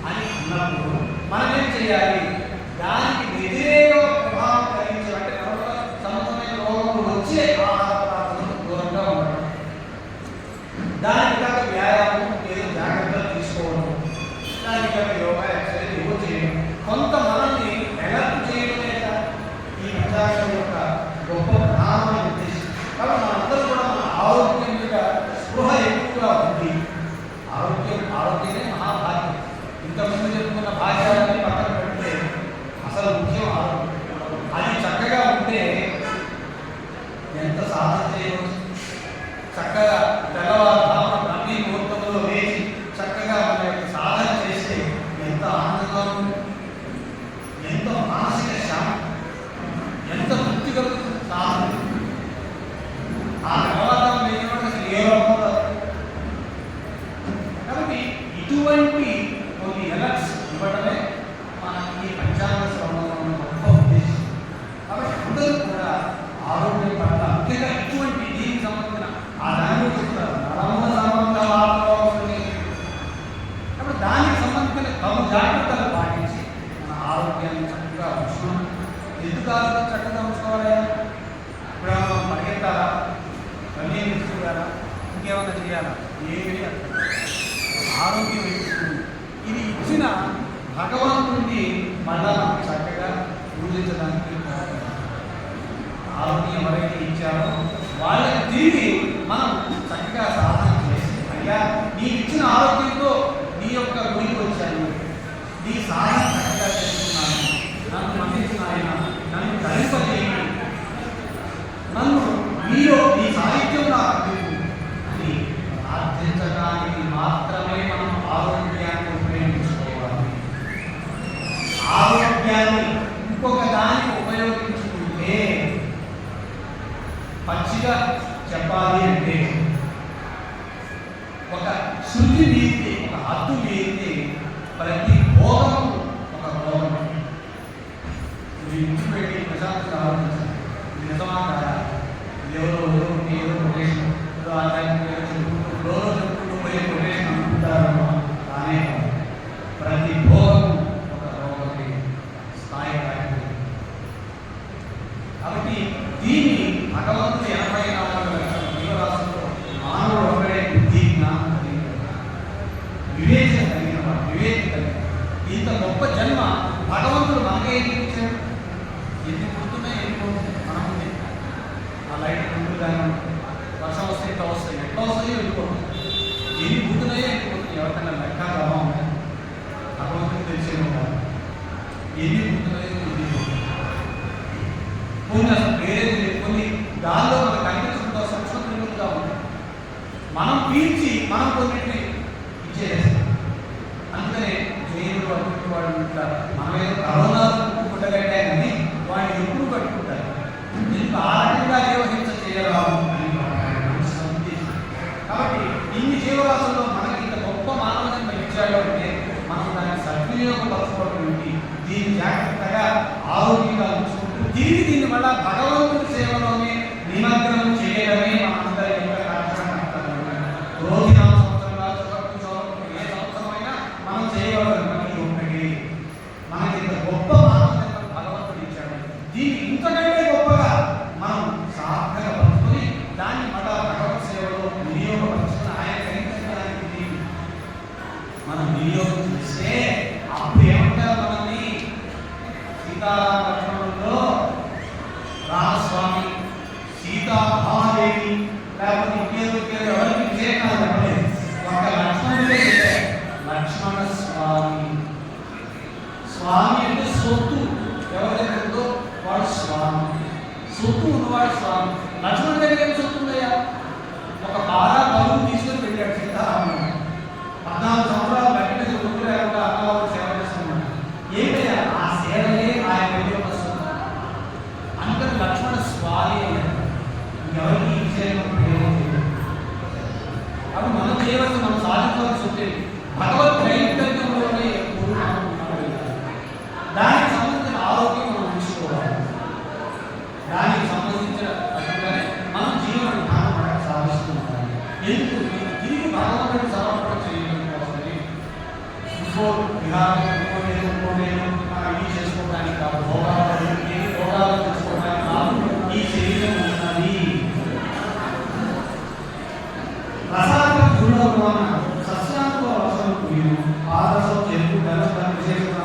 అని అన్నప్పుడు మనం ఏం చేయాలి? దానికి వ్యతిరేక ప్రభావం కలిగించే అంటే నరముల సంబంధమైన రోగం వచ్చే ఆహార పదార్థాలకు దూరంగా ఉండడం, దానికి కాక వ్యాయామం ఏదో జాగ్రత్తలు తీసుకోవడం, దానికి కాక యోగా ఎక్సర్సైజ్ ఏవో చేయడం, కొంత మనల్ని అలర్ట్ చేయడమే ఈ పంచాంగం యొక్క గొప్ప ప్రధానమైన ఉద్దేశం. కాబట్టి మనందరూ కూడా మన ఆరోగ్యం యొక్క స్పృహ ఎక్కువగా ఉంది. ఆరోగ్యమే మహాభాగ్యం. ఇంతకుముందు చెప్పుకున్న భాగ్యాలని పక్కన పెడితే అసలు ముఖ్యం ఆరోగ్యం. అది చక్కగా ఉంటే ఎంత సాధన చేయవచ్చు. చక్కగా తెల్లవారుజామున బ్రహ్మీ ముహూర్తంలో వేసి చక్కగా మన యొక్క సాధన చేస్తే ఎంత ఆనందంగా ఉంటుంది, ఎంతో మానసిక శాంతి, ఎంత తృప్తి కలుగుతుంది సాధన. ఆ తెల్లవారుజామున వేసినప్పుడు అసలు ఏ లోపం రాదు. కాబట్టి ఇటువంటి కొన్ని ఎలర్ట్స్ ఇవ్వడమే మన ఈ పంచాంగ శ్రవణంలో గొప్ప ఉద్దేశం. కాబట్టి అందరూ కూడా ఆరోగ్యం పట్ల ముఖ్యంగా ఇటువంటి దీనికి సంబంధించిన ఆ దాని చెప్తారు నరముల సంబంధ వాతావరణం. కాబట్టి దానికి సంబంధించిన తగు జాగ్రత్తలు పాటించి మన ఆరోగ్యాన్ని చక్కగా ఉంచుకున్నాం. ఎందుకు ఆరోగ్యం చక్కగా ఉంచుకోవాలి? ఇప్పుడు మనం పరిగెత్తాలా, రన్నింగ్ చేయాలా, ఇంకేమైనా చేయాలా? ఏమీ అర్థం. ఆరోగ్యం ఇస్తుంది. ఇది ఇచ్చిన భగవంతుడిని మళ్ళా మనకు చక్కగా పూజించడానికి ఆరోగ్యం ఎవరైతే ఇచ్చారో వాళ్ళకి తిరిగి మనం చక్కగా సాధన చేసి, అయ్యా నీకు ఇచ్చిన ఆరోగ్యంతో నీ యొక్క గురికి వచ్చాను, నీ సాధన చక్కగా చేస్తున్నాను, నన్ను మన్నించిన ఆయన నన్ను ధరింపజేయండి, నన్ను నీలో నీ సాహిత్యం నాకు అందించు అని ప్రార్థించడానికి మాత్రమే మనం ఆరోగ్యాన్ని ఉపయోగించుకోవాలి. నివేదికలు. ఇంత గొప్ప జన్మ భగవంతుడు మనకే ఎందుకు ఇచ్చాడు? ఎన్ని పుడుతున్నాయి, ఎన్ని పోతున్నాయి మన ముందే. ఆ లైట్ ముందు కానీ వర్షం వస్తే ఇట్లా వస్తాయి, ఎట్లా వస్తాయో వెళ్ళిపోతాయి. ఎన్ని పుడుతున్నాయో ఎన్ని పోతున్నాయి ఎవరికైనా లెక్క లాభం ఉన్నాయి? భగవంతుడికి తెలిసేమో కాదు. ఎన్ని పుడుతున్నాయో ఎన్ని పోతున్నాయి. కొన్ని అసలు వేరేది లేదు, కొన్ని దానిలో మనకు కనిపించకుండా సూక్ష్మగా ఉంది. మనం పీల్చి మనం కొన్నింటిని ఇచ్చేస్తాం. అందుకనే జైలు అటువంటి వాడు ఇట్లా మనమేదో కరోనా పుట్టగట్టాయని వాడిని ఎప్పుడు పట్టుకుంటారు. ఎందుకు ఆ రకంగా జీవహింస చేయరాదు అని కాబట్టి ఇన్ని జీవరాశుల్లో మనకి ఇంత గొప్ప మానవ జన్మ ఇచ్చాడు అంటే మనం దాన్ని సద్వినియోగపరచుకోవడం ఏంటి? దీన్ని జాగ్రత్తగా ఆరోగ్యంగా ఉంచుకుంటూ దీన్ని మళ్ళా భగవంతుడి సేవలోనే నిమగ్నం చేయడమే మనందరి యొక్క రోజు 4 సంవత్సరాలు ఏ సంవత్సరమైనా మనం చేయగలమని ఒకటి మనకి ఇంత గొప్ప మానవ జన్మ భగవంతుడు ఇచ్చాడు. దీన్ని ఇంతకంటే గొప్పగా మనం సార్థకపరుచుకొని దాన్ని మళ్ళా భగవత్ సేవలో వినియోగపరుచుకుని ఆయన గ్రహించడానికి మనం వినియోగం చేస్తే అప్పుడు ఏమంటారు మనల్ని? సీతారామలక్ష్మణుల్లో రామస్వామి, సీతామహాదేవి లేకపోతే ఇంకేదో ఎవరికి విజయకాలు చెప్పలేదు. ఒక లక్ష్మణుడే చెప్పారు, లక్ష్మణ స్వామి. స్వామి అంటే సొత్తు ఎవరైతే ఉందో వాడు స్వామి, సొత్తు ఉన్నవాడు స్వామి. లక్ష్మణుడి దగ్గర ఏం సొత్తు ఉందయ్యా? ఒక బాగా బరువు తీసుకొని పెట్టాడు సీతారాముడు. 14 సంవత్సరాలు బట్టి మీద గుర్తు లేకుండా అన్నవాళ్ళు సేవ చేస్తున్నాడు. ఏంటయ్యా ఆ సేవలే ఆయన దగ్గర వస్తుంది. అందుకని లక్ష్మణ స్వామి అయ్యారు. ఎవరికి ఈ విషయంలో అప్పుడు మనం చేయవలసి మనం సాధించవలసి వస్తే భగవత్ నైవేద్యంలోనే దానికి సంబంధించిన ఆరోగ్యం మనం ఉంచుకోవాలి. దానికి సంబంధించిన మనం జీవన విధానం మనకు సాధిస్తూ ఉండాలి. ఎందుకు తిరిగి భగవంతుడికి సమర్పణ చేయడం కోసమే ఇంకో విహారం ఇంకోలేదు ఇవి చేసుకోవడానికి కాదు, భోగాలు తెచ్చుకోవడానికి కాదు. ఈ శరీరం ఉన్నది రసాయన గుణమైన సస్యానికి అవసరం పోయిన ఆదర్శం చెట్టు ధనస్థాన విశేషంగా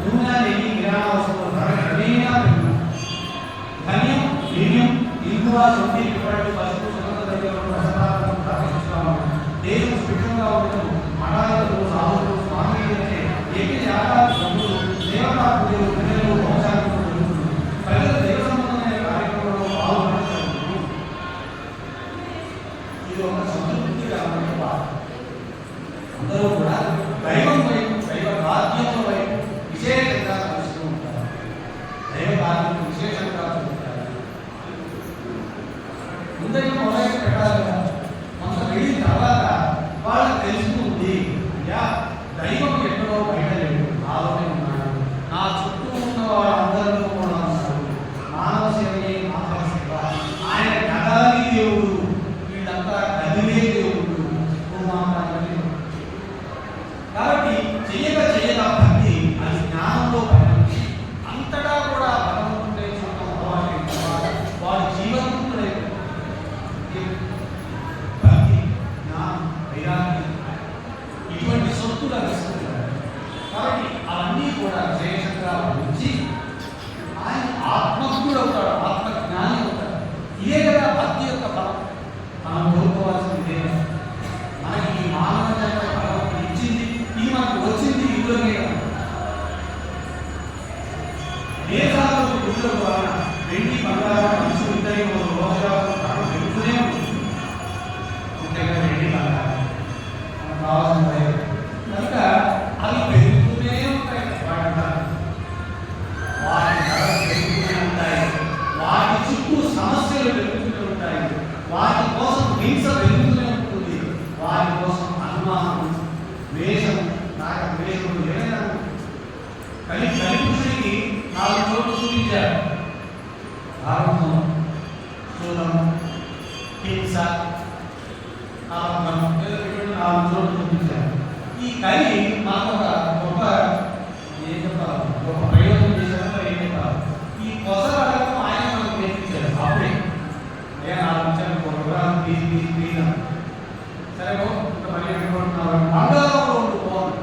నూనె కిరాణా వస్తువులు క్రమేణా ధన్యం వీర్యం ఇందువ శుద్ధి ఇటువంటి పసుపు సుగంధ ద్రవ్యాలను రసనాలను ప్రవేశిస్తాము. దేశం స్ఫుటంగా ఉండటం మఠాలు సాధువులు స్వామీయులనే ఏమి యాగాలు సభ్యులు దేవతా పూజలు ప్రజలు వంశాలు జరుగుతుంది. ప్రజలు దేవ సంబంధమైన కార్యక్రమంలో పాల్గొనడం ఇది ఒక సంతృప్తిగా అందరూ కూడా దైవం వైపు దైవ కార్యముల వైపు విశేషంగా కలుస్తూ ఉంటారు. దైవ కార్యం విశేషంగా చూస్తారు. ముందైనా మొదలైన పెట్టాలి కదా. కొంత వెళ్ళిన తర్వాత వాళ్ళకి తెలుస్తుంది, అయ్యా దైవం ఎక్కడో బయట లేడు, నాలోనే ఉన్నాడు, నా చుట్టూ ఉన్న వాళ్ళందరిలో కూడా ఉన్నాడు. మానవ సేవయే మానవ సేవ. ఆయన కదలి దేవుడు, వీళ్ళంతా కదిలే దేవుడు. కాబట్టి చెయ్యక భక్తి అది జ్ఞానంలో పరిణమించి అంతటా కూడా భగవంతుడే చూడడం వాడి జీవనంతుడే భక్తి, జ్ఞానం, వైరాగ్యం ఇటువంటి సొత్తు లభిస్తుంది. కాబట్టి అవన్నీ కూడా విశేషంగా ఉంచి ఆయన ఆత్మజ్ఞుడు అవుతాడు, ఆత్మజ్ఞాని అవుతాడు. ఇదే కదా భక్తి యొక్క ఫలం. మనం కోరుకోవాల్సింది మనకి ఈ మానవ జన్మ భగవంతుడు ఇచ్చింది, ఇది మనకు వచ్చింది ఇందులోనే కదా. దేశాలకు గుడ్ల ద్వారా వెండి బంగారం మంచు ఇద్దరి రోజులకు పెరుగుతూనే ఉంటుంది. ముఖ్యంగా వెండి బంగారం మనకు కావాల్సిన కనుక అవి పెరుగుతూనే ఉంటాయి. వాటి ధరలు పెరుగుతూనే ఉంటాయి. వాటి చుట్టూ సమస్యలు పెరుగుతూనే ఉంటాయి. వాటి కోసం హింస పెరుగుతూనే ఉంటుంది. వాటి కోసం అనుమానం, ద్వేషం, ద్వేషములు ఏదైనా కలిపురుషుడికి 4 చోట్ల చూపించారు. ఆరంభం, స్థూలం, హింస, ఆరంభం 4 చోట్ల చూపించారు. ఈ కలి మాకు ఒక గొప్ప ఏం చెప్పాలి, గొప్ప ప్రయోజనం చేసినప్పుడు ఏం చెప్పాలి. ఈ కొసగడకు ఆయన మనకు నేర్పించారు. అప్పుడే నేను ఆలోచించాను సరే ఇంకా మళ్ళీ అనుకుంటున్నారు బంగారంలో ఉండి బాగుంది.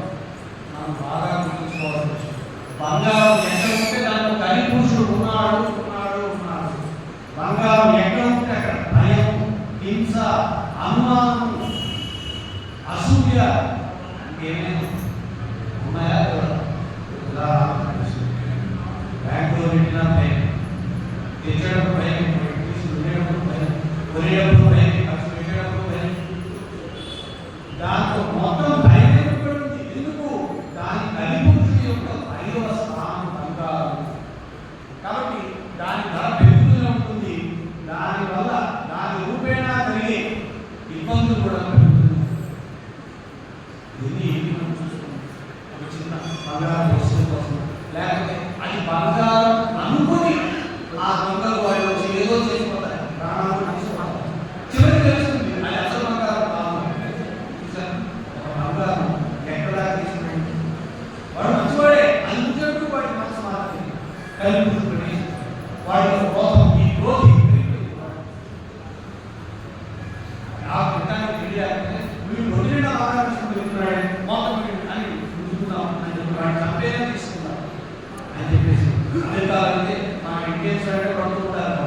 చేశాడంటే కొంటూ ఉంటారు.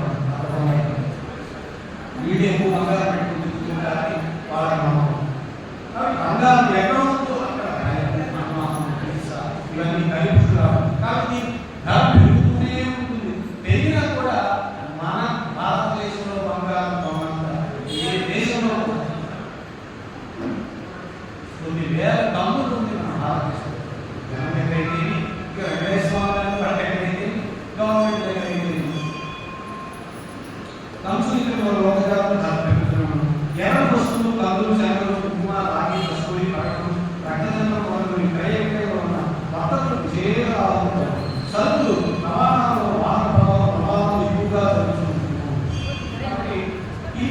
వీడు ఎక్కువ బంగారం పెట్టుకుని తిరుగుతుంటారని వాళ్ళ నమ్మకం. కాబట్టి బంగారం ఎక్కడ ఉందో అక్కడ ఇవన్నీ కలుపుతున్నారు. కాబట్టి ధర పెరుగుతూనే ఉంటుంది. పెరిగినా కూడా మన భారతదేశంలో బంగారం కొన్నంత ఏ దేశంలో కొన్ని వేల టన్నులు ఉంది మన భారతదేశంలో. జనం ఎక్కడైతే వెంకటేశ్వర పట్టెక్కడైతే గవర్నమెంట్ దగ్గరైతే సంస్కృతిలో లోకజాతం ధర పెరుగుతున్నాము. ఎర్ర వస్తువులు కందులు శనగలు కుంకుమ రాగి కస్తూరి పడకం రక్తజనం మొదలు క్రయంలో ఉన్న బట్టలు చేరాలు సరుకులు రవాణాలో వాహన ప్రభావం ఎక్కువగా జరుగుతున్నాము. కాబట్టి ఈ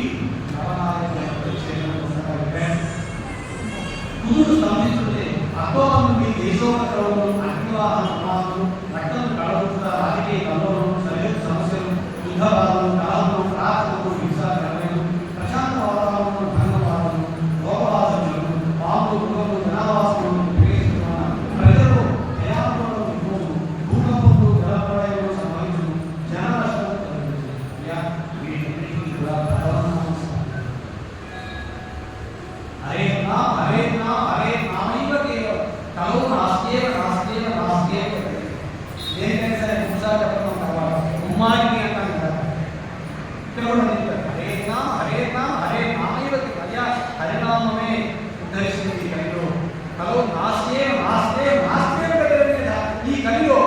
కుదురు స్తంభించుంటే అక్టోబర్ నుండి దేశోపక్రమం అగ్నివాహన ప్రమాదాలు రక్తం కలబుతున్న రాజకీయ కల్లోలం సరిహద్దు సమస్యలు యుద్ధవాదాలు కలహలు ప్రాంతాలు హింసా ఘటనలు ప్రశాంత వాతావరణంలో భంగవాదాలు లోకవాసనలు పాములు మృగములు జనావాసాలను ప్రవేశిస్తున్న ప్రజలు భయాందోళన భూకంపంలో జలప్రళయంలో సంభవించు జన నష్టం వీటన్నిటికీ కూడా ప్రధాన హరే నామ హరే నామ హరే నామైవ కేవలం కలో నాస్యేవ నాస్యేవ నాస్యేవ. దేనికైనా సరే ముసాలు చెప్పడం తర్వాత ఉమ్మానికి అంటాం కదా. ఇక్కడ కూడా చెప్తారు హరే నామ హరే నామ హరే నామైవ కేవలం. హరినామమే ఉద్ధరిస్తుంది కలిలో. కలో నాస్యేవ నాస్యేవ నాస్యేవ కదా. ఈ కలిలో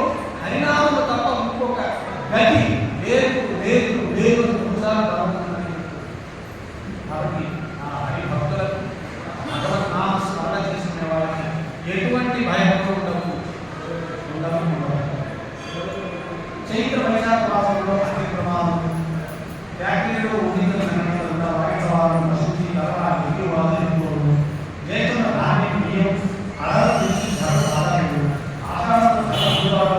హరినామము తప్ప ఇంకొక గతి లేదు లేదు లేదు ముసాలు రాబోతున్నాయి. కాబట్టి ఆ హరి భక్తులకు భగవన్నామ స్మరణ చేసుకునే వాళ్ళకి ఎటువంటి భయభక్తులు ఉండవు. చైత్ర వైశాఖ మాసంలో అగ్ని ప్రమాదం ఫ్యాక్టరీలో ఉద్యోగ సంఘటనల వాయిద్యవాదం ప్రసూతి కరోనా విద్యువాదం ఎక్కువలు జ్యేష్ఠ ధాన్యం బియ్యం అడగ తీసి ధర ఆదాయాలు ఆహారం ధరలు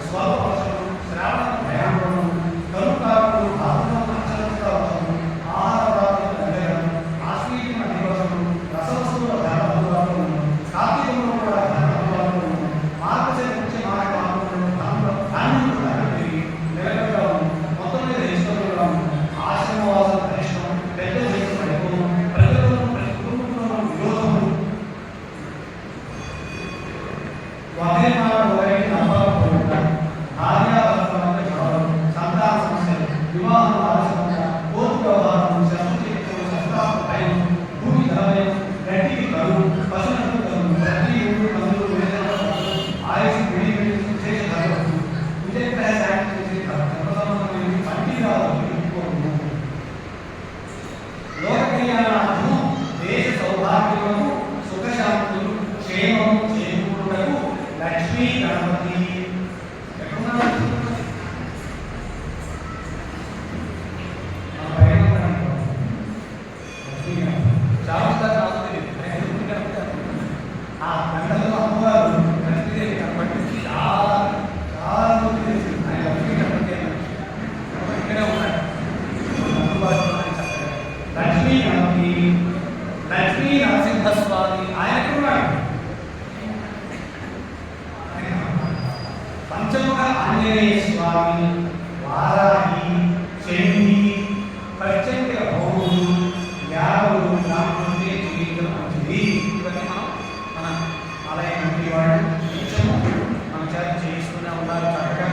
స్వల్ప వర్షము శ్రావణ భయాందోళన కరుకారులు భారతంలో అక్షరంగా వర్షము ఆహార పదార్థాలు తగ్గడం ఆశ్వీజన దివసము రసవస్తువుల ధర అందుబాటులో ఉండడం కార్తీకంలో కూడా ధర అందుబాటులో ఉండడం మార్గశిర ముఖ్య మార్గ ధాన్యం ధర పెరిగి నిలకడగా ఉంది. మొత్తం మీద ఇష్టంగా ఉంది. ఆశ్రమవాసం కనిష్టం పెద్ద జీవితం ఎక్కువ ప్రజలను ప్రతి కుటుంబంలో విరోధములు ఒకే మాట ఒకరికి నమ్మకపోవడం భార్యాభర్తల మధ్య గొడవలు సంతాన సమస్యలు వివాహం ఆలస్యంగా కోర్టు వ్యవహారం శస్త్రచికిత్సలు శస్త్రాస్త్ర భయం భూమి ధరభయం గట్టికి కరువు పశువులకు కరువు ప్రతి ఊరు మందులు వేదన ఆయుష్ విడి విశేష ధరలు విజయగ్రహ శాంతి చేసే సంబంధమైన పండిరాలు లోక కళ్యాణార్థం దేశ సౌభాగ్యము సుఖశాంతులు క్షేమము చేకూరుటకు లక్ష్మీ గణపతి ఎక్కడున్నారు? చాలా ఆ గంటలో అమ్మగారు లక్ష్మీదేవి కనపడి చాలా చాలా తెలిసి ఆయన లక్ష్మీ గణపతి ఇక్కడే ఉన్నాడు. లక్ష్మీ గణపతి లక్ష్మీ నరసింహస్వామి ఆయన ఉన్నాడు. పంచముఖ ఆంజనేయ స్వామి వారాహి చండి ప్రత్యంక భౌములు యాదవులు గ్రామంలో జీవితం మంచిది. ఇవన్నీ మన ఆలయ కమిటీ వాళ్ళు నిత్యము మన చేత చేయిస్తూనే ఉన్నారు. చక్కగా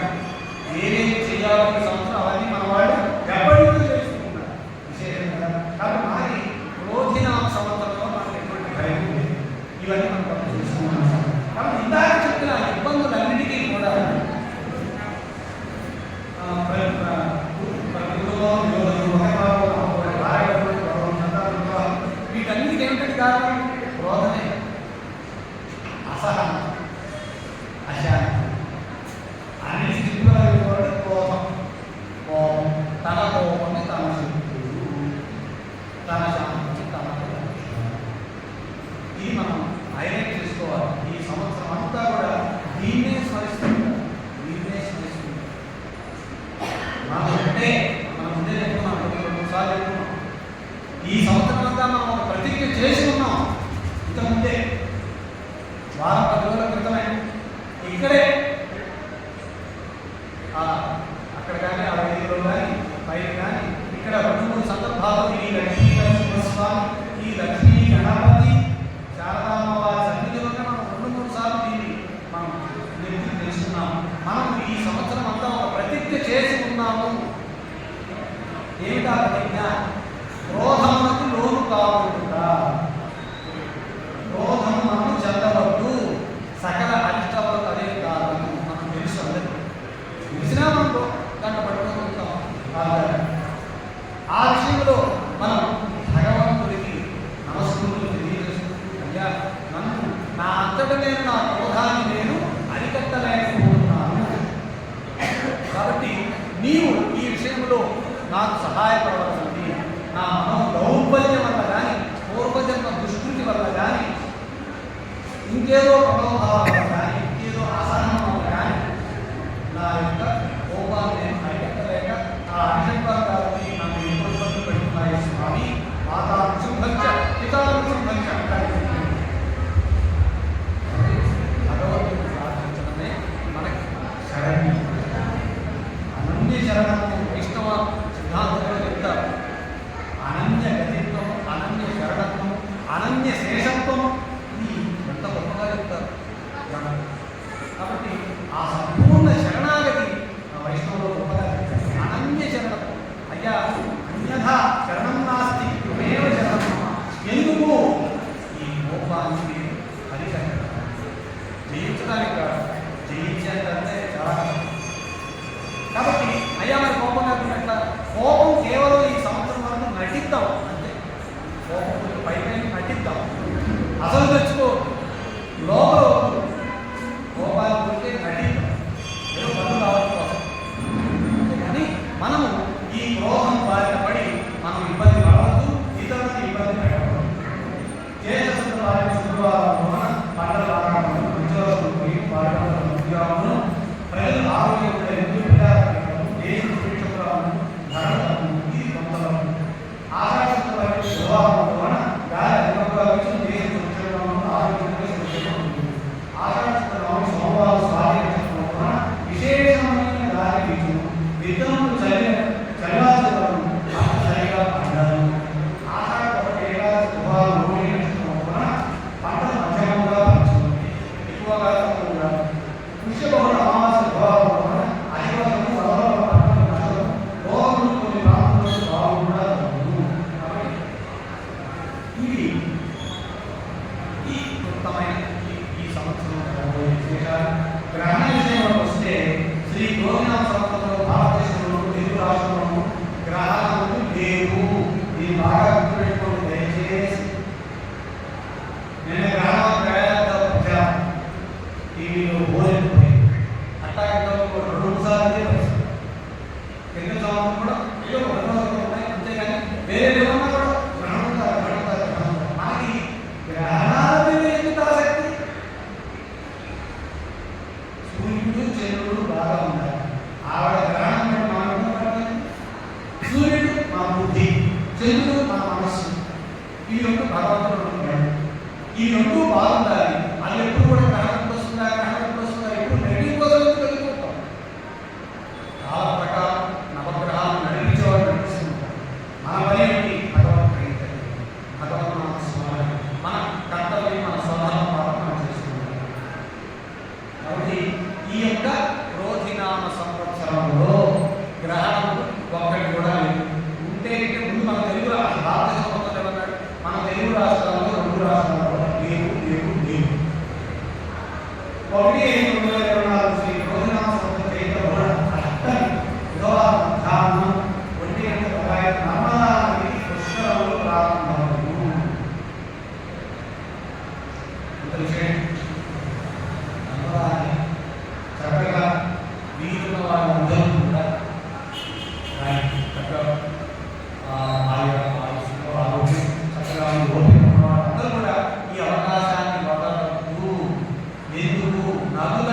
ఏమేమి చేయాలని సంవత్సరం అవన్నీ మన వాళ్ళు ఎప్పటికీ చేస్తున్నారు విశేషంగా. కాబట్టి మనకి క్రోధినామ సంవత్సరంలో మనకి ఎటువంటి భయం లేదు. ఇవన్నీ మనం చూస్తున్నాం. కాబట్టి ఇందాక చెప్పిన ఇబ్బందులన్నిటికీ కూడా వీటన్నిటికీ ఏమిటంటే కారణం క్రోధమే. అసహనం అశాంతి అన్నిటి చిక్కులు కోపం కోపం తన కోపమే తన శక్తులు తన శాంతి తన ఇది మనం హైలైట్ చేసుకోవాలి. ఈ సంవత్సరం అంతా కూడా దీన్నే స్మరిస్తుంటారు. దీన్నే స్మరిస్తుంటారు. మనం ముందే చెప్పుకున్నాం, 2 సార్లు చెప్పుకున్నాం. ఈ సంవత్సరం అంతా మనం ఒక ప్రతిజ్ఞ చేసి ఉన్నాం. ఇంతకుముందే వారం 10 రోజుల క్రితమే ఇక్కడే అక్కడ కానీ ఆ వేదికలో కానీ పైన కానీ ఇక్కడ 2-3 సందర్భాల్లో ఈ లక్ష్మీ నరసింహస్వామి, ఈ లక్ష్మీ గణపతి, శారదామ్మ వారి సన్నిధిలోనే మనం 2-3 సార్లు దీన్ని మనం తెలుసుకున్నాము. మనం ఈ సంవత్సరం అంతా ఒక ప్రతిజ్ఞ చేసి ఉన్నాము. ఏమిటా ప్రతిజ్ఞ? క్రోధమునకు లోను కాకుండా, క్రోధమునకు చెందవద్దు, సకల అరిష్టములకు అదే కారణము. మనం తెలుసు, అందరికీ తెలిసినా మనం దాన్ని పట్టుకొని ఉంటాం. ఆ విషయంలో మనం భగవంతుడికి నమస్కృతులు తెలియజేస్తూ, అయ్యా నన్ను నా అంతటా నేను నా క్రోధాన్ని నేను అరికట్టలేకపోతున్నాను, కాబట్టి నీవు ఈ విషయంలో నాకు సహాయపడవలసింది. నా మనో దౌర్బల్యం వల్ల కానీ, పూర్వజన్మ దుష్కృతి వల్ల కానీ, ఇంకేదో ప్రలోభాల వల్ల కానీ, ఇంకేదో అసహనం వల్ల కానీ నా యొక్క కోపాన్ని నేను అరికట్టలేక ఆ అరిషడ్వర్గాలని నన్ను ఎన్నో ఇబ్బందులు పెడుతున్నాయి స్వామి. మాతా శుభంచ పితాను శుభంచ భగవంతుని ప్రార్థించడమే మనకి శరణ్యం. అనన్య శరణత్వం వైష్ణవ సిద్ధాంతంలో చెప్తారు. అనన్య గతిత్వం, అనన్య శరణత్వం, అనన్య శేషత్వం, ఇది ఎంత గొప్పగా చెప్తారు. కాబట్టి ఆ సంపూర్ణ శరణాగతి వైష్ణవులో గొప్పగా చెప్తారు. అనన్య శరణత్వం. అయ్యా అన్యథా శరణం నాస్తి త్వమేవ శరణం. ఎందుకు? ఈ కోపానికి అరికట్టడం, జయించడానికి కాదు, జయించేంటే చాలా కష్టం. కాబట్టి అయ్యా మరి కోపం లేకుండా కోపం కేవలం ఈ సంవత్సరం వరకు నటిద్దాం అంతే. కోపం పైన నటిద్దాం, అసలు తెచ్చుకో, లోపల కోపాలు ఉంటే నటిద్దాం, ఏదో పనులు కావాలి కోసం. అంతేగాని మనము ఈ క్రోధం బారిన పడి మనం ఇబ్బంది పడవద్దు, ఇతరులకు ఇబ్బంది పెట్టవద్దు. చేసిన వారి శుక్రవారం పంటల ఉద్యోగాలు పోయి ఉద్యోగమును ప్రజలు ఆరోగ్యం దేశ సురక్షితరాలను ధరలను ఇది కొంతవరకు ఆకాశంలో శుభారంభం గాలి అధికంగా దేశ సురక్షితరాలను ఆరోగ్యంగా సురక్షితం. ఆకాశంలో సోమవారం స్వాధీన విశేషమైన గాలి వీచు విత్తనములు చల్లాచలను సరిగా పండాలను. ఆకాశ ఏడాది శుభాలు రోగి పంటలు మధ్యమంగా పంచుతుంది, ఎక్కువగా తక్కువగా పుష్యబహుళ అమావాస శుభాలు గ్రహణ విషయంలో వస్తే శ్రీ గోవినాథ సంవత్సరంలో భారతదేశంలో తెలుగు రాష్ట్రంలో గ్రహాలు లేవు. దీన్ని బాగా గుర్తుపెట్టుకోండి దయచేసి. నేను గ్రహాలు వచ్చాను టీవీలో బోధిపోయి అట్లాగే 2 సార్లు కింద సంవత్సరం కూడా ఏదో 2 రోజులు ఉన్నాయి, అంతేగాని వేరే ఏమన్నా కూడా గ్రహణం మనకి గ్రహణాల మీద ఎందుకు ఆసక్తి? సూర్యుడు చంద్రుడు బాగా ఉండాలి, ఆవిడ గ్రహణం మనం సూర్యుడు మన బుద్ధి, చంద్రుడు మన మనస్సు, ఈ 2 భగవంతుడు ఉంటాడు. ఈ 2 బాగుండాలి. వాళ్ళు ఎప్పుడు కూడా గ్రహణం వస్తుందా, గ్రహణం వస్తుందా, ఎప్పుడు నెగిటివ్ కోసం కలిగిపోతాం. కాల ప్రకారం నవగ్రహాలు నడిపించేవాళ్ళు నడిపిస్తుంటారు. మన పని ఏంటి? భగవంతుడు భగవంతుడు స్మరణ, మన కర్తవ్యం, మన స్వభావం ప్రారంభం చేసుకుంటాం. కాబట్టి ఈ యొక్క క్రోధినామ సంవత్సరంలో గ్రహణములు ఒక్కటి కూడా లేదు. ఉంటే ముందు మన తెలుగు భారతదేశం మొత్తం ఏమన్నాడు? మన తెలుగు రాష్ట్రాల్లో 2 రాష్ట్రాల్లో లేవు లేవు లేవు. 1/5/2024 శ్రీ క్రోధినామ సంవత్సరం చైత్ర వివాహం 1 నర్మదా నది పుష్కరంలో ప్రారంభము. ఇంత విషయం నర్మదా చక్కగా వీరున్న వాళ్ళందరూ కూడా చక్కగా ఆరోగ్యం చక్కగా ఓపిక ఉన్న వాళ్ళందరూ కూడా ఈ అవకాశాన్ని వదలద్దు. ఎందుకు? నదుల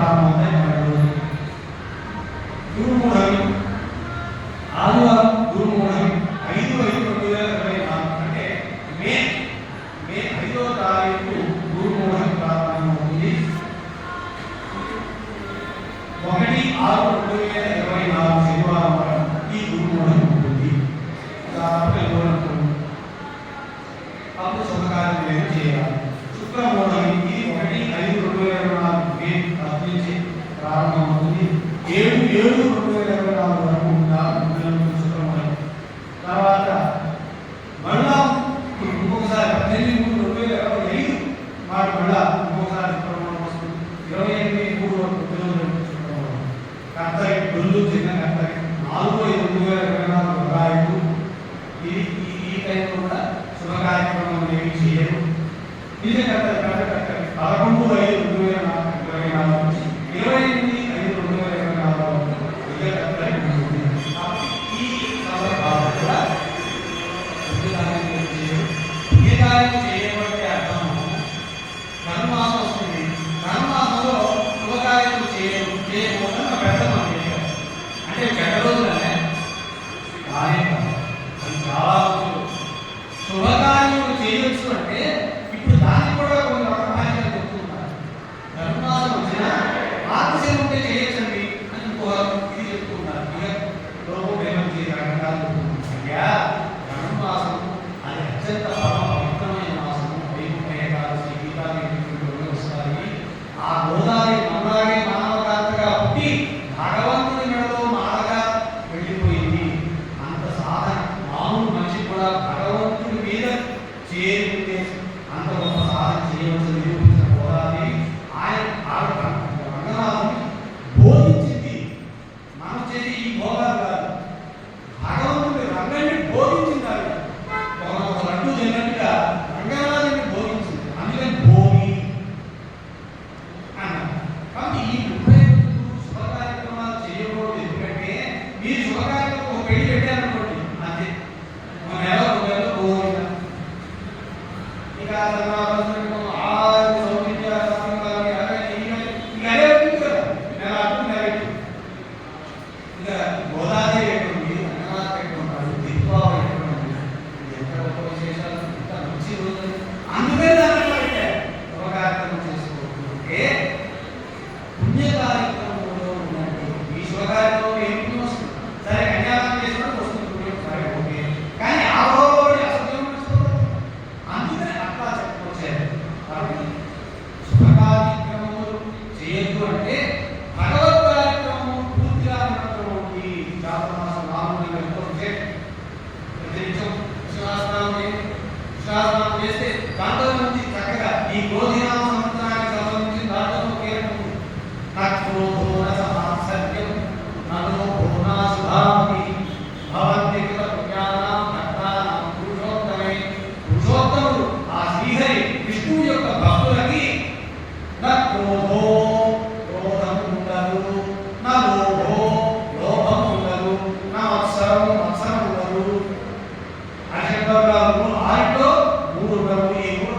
ప్రారంభమవుతాయి మన రోజు. గురుమూఢమి ఆదివారం గురుమూఢమి 5/5/2024 అంటే మే 5వ తారీఖు గురుమూఢమి ప్రారంభమవుతుంది. 1/6/2024 శనివారం వరకు ఈ గురుమూఢమి ఉంటుంది. అప్పుడు శుభకార్యం లేదు చేయాలి. శుక్రమూఢమి ఇది 1/5/2024 మే నుంచి ప్రారంభమవుతుంది. 7/7/2024 వరకు శుక్రమూఢమి. తర్వాత మళ్ళా ఇంకొకసారి 18/3/2025 మాట మళ్ళా ఇంకొకసారి శుక్రమూఢం వస్తుంది. 28/3 వరకు శుక్రమూఢం. కర్తరి గుళ్ళు చిన్న కర్తరి 4/5/2024 వరాయికు ఈ టైంలో కూడా శుభ కార్యక్రమం ఏమి చేయరు. నిజ కర్తరి 11/5/2024 నుంచి 28/5/2024 వరకు నిజ కర్తరి ఉంటుంది. ఈ సందర్భాల్లో కూడా ఏ కార్యం చేయబట్టే అర్థం ధనుమాసం వస్తుంది. ధనుమాసంలో శుభకార్యం చేయకపోతే పెద్దలు అంటే చెడ్డ రోజులనే కార్యం కాదు. అది చాలా రోజులు శుభకార్యములు చేయవచ్చు అంటే ఇప్పుడు దాన్ని కూడా కొన్ని రకమైన చెప్తున్నారు. ధనుమాసం వచ్చిన ఆలస్యం ఉంటే చేయొచ్చండి అని ఇంకో ఇది చెప్తున్నారు. ఇక లోపం ఏమని రకరకాలు చెప్తున్నారు. అయ్యా ధనుమాసం అది అత్యంత పవిత్రమైన మాసము. వైకుంఠ ఏకాదశి గీతాలు వస్తాయి. ఆ గోదావరి మనలాగే మానవగాతగా పుట్టి భగవంతుడి మెడలో మాలగా వెళ్ళిపోయింది. అంత సాధన మామూలు మనిషి కూడా భగవంతుడి మీద చేరుకుంటే అంత గొప్ప సాధన చేయవలసి నిరూపించిన గోదావరి ఆవిడ రంగనాథుని బోధించింది. మనం చేసి ఈ భోగాలు కాదు, భగవంతుడి రంగాన్ని బోధించింది. ఆవిడ ఒక లడ్డు తిన్నట్టుగా రంగనాథుని బోధించింది. అందుకని భోగి అన్నారు. కాబట్టి ఈ 30 శుభ కార్యక్రమాలు చేయకూడదు. ఎందుకంటే మీరు శుభ కార్యక్రమం ఒక పెళ్లి పెట్టారనుకోండి, అంతే మన నెల పోయినా ఇక గోదావరి ఎటువంటి రంగనాథ్ ఎటువంటి దీపావళి ఎటువంటి ఎంత గొప్ప విశేషాలు, ఎంత మంచి రోజు. అందుకే దాన్ని పెట్టారు శుభ కార్యక్రమం చేసుకోకుంటే పుణ్య కార్యక్రమంలో ఉన్నట్టు. ఈ శుభ కార్యక్రమం ఏం పుణ్యం వస్తుంది? సరే కన్యాదానం చేసినప్పుడు వస్తుంది పుణ్యం, సరే ఓకే. కానీ ఆ రోజు అసత్యం వస్తుంది. అందుకని అట్లా చెప్పుకొచ్చారు. కాబట్టి శుభ కార్యక్రమములు చేయొద్దు అంటే భగవత్ కార్యక్రమం పూర్తిగా ఉన్నటువంటి చాతుర్మాసం 4 నెలలు ప్రతినిత్యం విశ్వాసనామం చేస్తే దాంట్లో నుంచి చక్కగా ఈ క్రోధినామ సంవత్సరానికి సంబంధించి దాంట్లో ఒకే సత్యం నలో భువనాశుభామి భవంతి పుణ్యానాం భక్తానాం పురుషోత్తమే. పురుషోత్తముడు ఆ శ్రీహరి విష్ణువు యొక్క భక్తులకి క్రోధో క్రోధం ఉండదు, నా లోభో లోభం ఉండదు, నా మత్సరం మత్సరం ఉండదు. అశబ్దాలు 6లో 3 ఉండవు. ఈ 3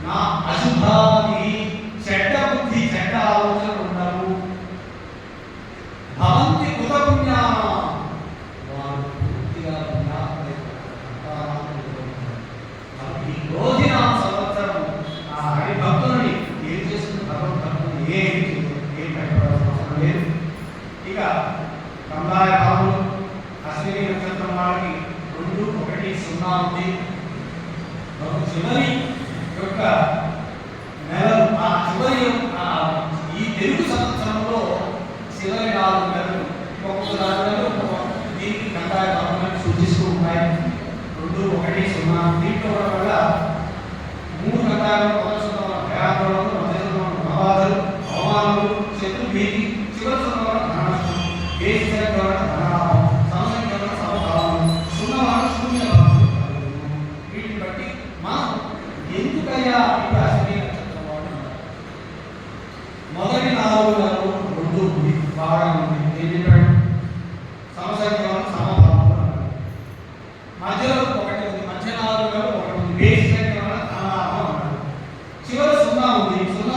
నా అశుభాది చెడ్డ బుద్ధి చెడ్డ ఆలోచనలు ఉండవు. భవంతి కృత పుణ్యాన వారు పూర్తిగా ఈ రోజున సంవత్సరం ఆ హరి భక్తులని ఏం చేస్తుంది? భగవత్ భక్తులు ఏం భయపడాల్సిన అవసరం లేదు. ఇక కందాయ భావులు అశ్విని నక్షత్రం వారికి 2-1-0 ఉంది. చివరి యొక్క నెలలు ఆ చివరి ఈ తెలుగు సంవత్సరంలో చివరి 4 నెలలు ఒక్కొక్క 4 నెలలు దీనికి కందాయ భావులను సూచిస్తూ ఉంటాయి. 2-1-0 దీంట్లో వల్ల 3 కందాయాలు మొదటి భయాందోళనలు, మధ్య ప్రమాదాలు, అవమానాలు, శత్రు భీతి, చివరి ధననష్టం, ధనలాభం, సమసంఖ్య సమభావం, సున్నవాడు శూన్యభావం. వీటిని బట్టి మనం ఎందుకయ్యా ఇప్పుడు అశ్విని నక్షత్రం వాడు మొదటి 4 నెలలు 2 ఉంది, బాగా ఉంది. ఏం చెప్పాడు? సమసంఖ్య సమభావం. మధ్యలో 1 ఉంది, మధ్య 4 నెలలు 1 ఉంది. చివరి 0 ఉంది. 0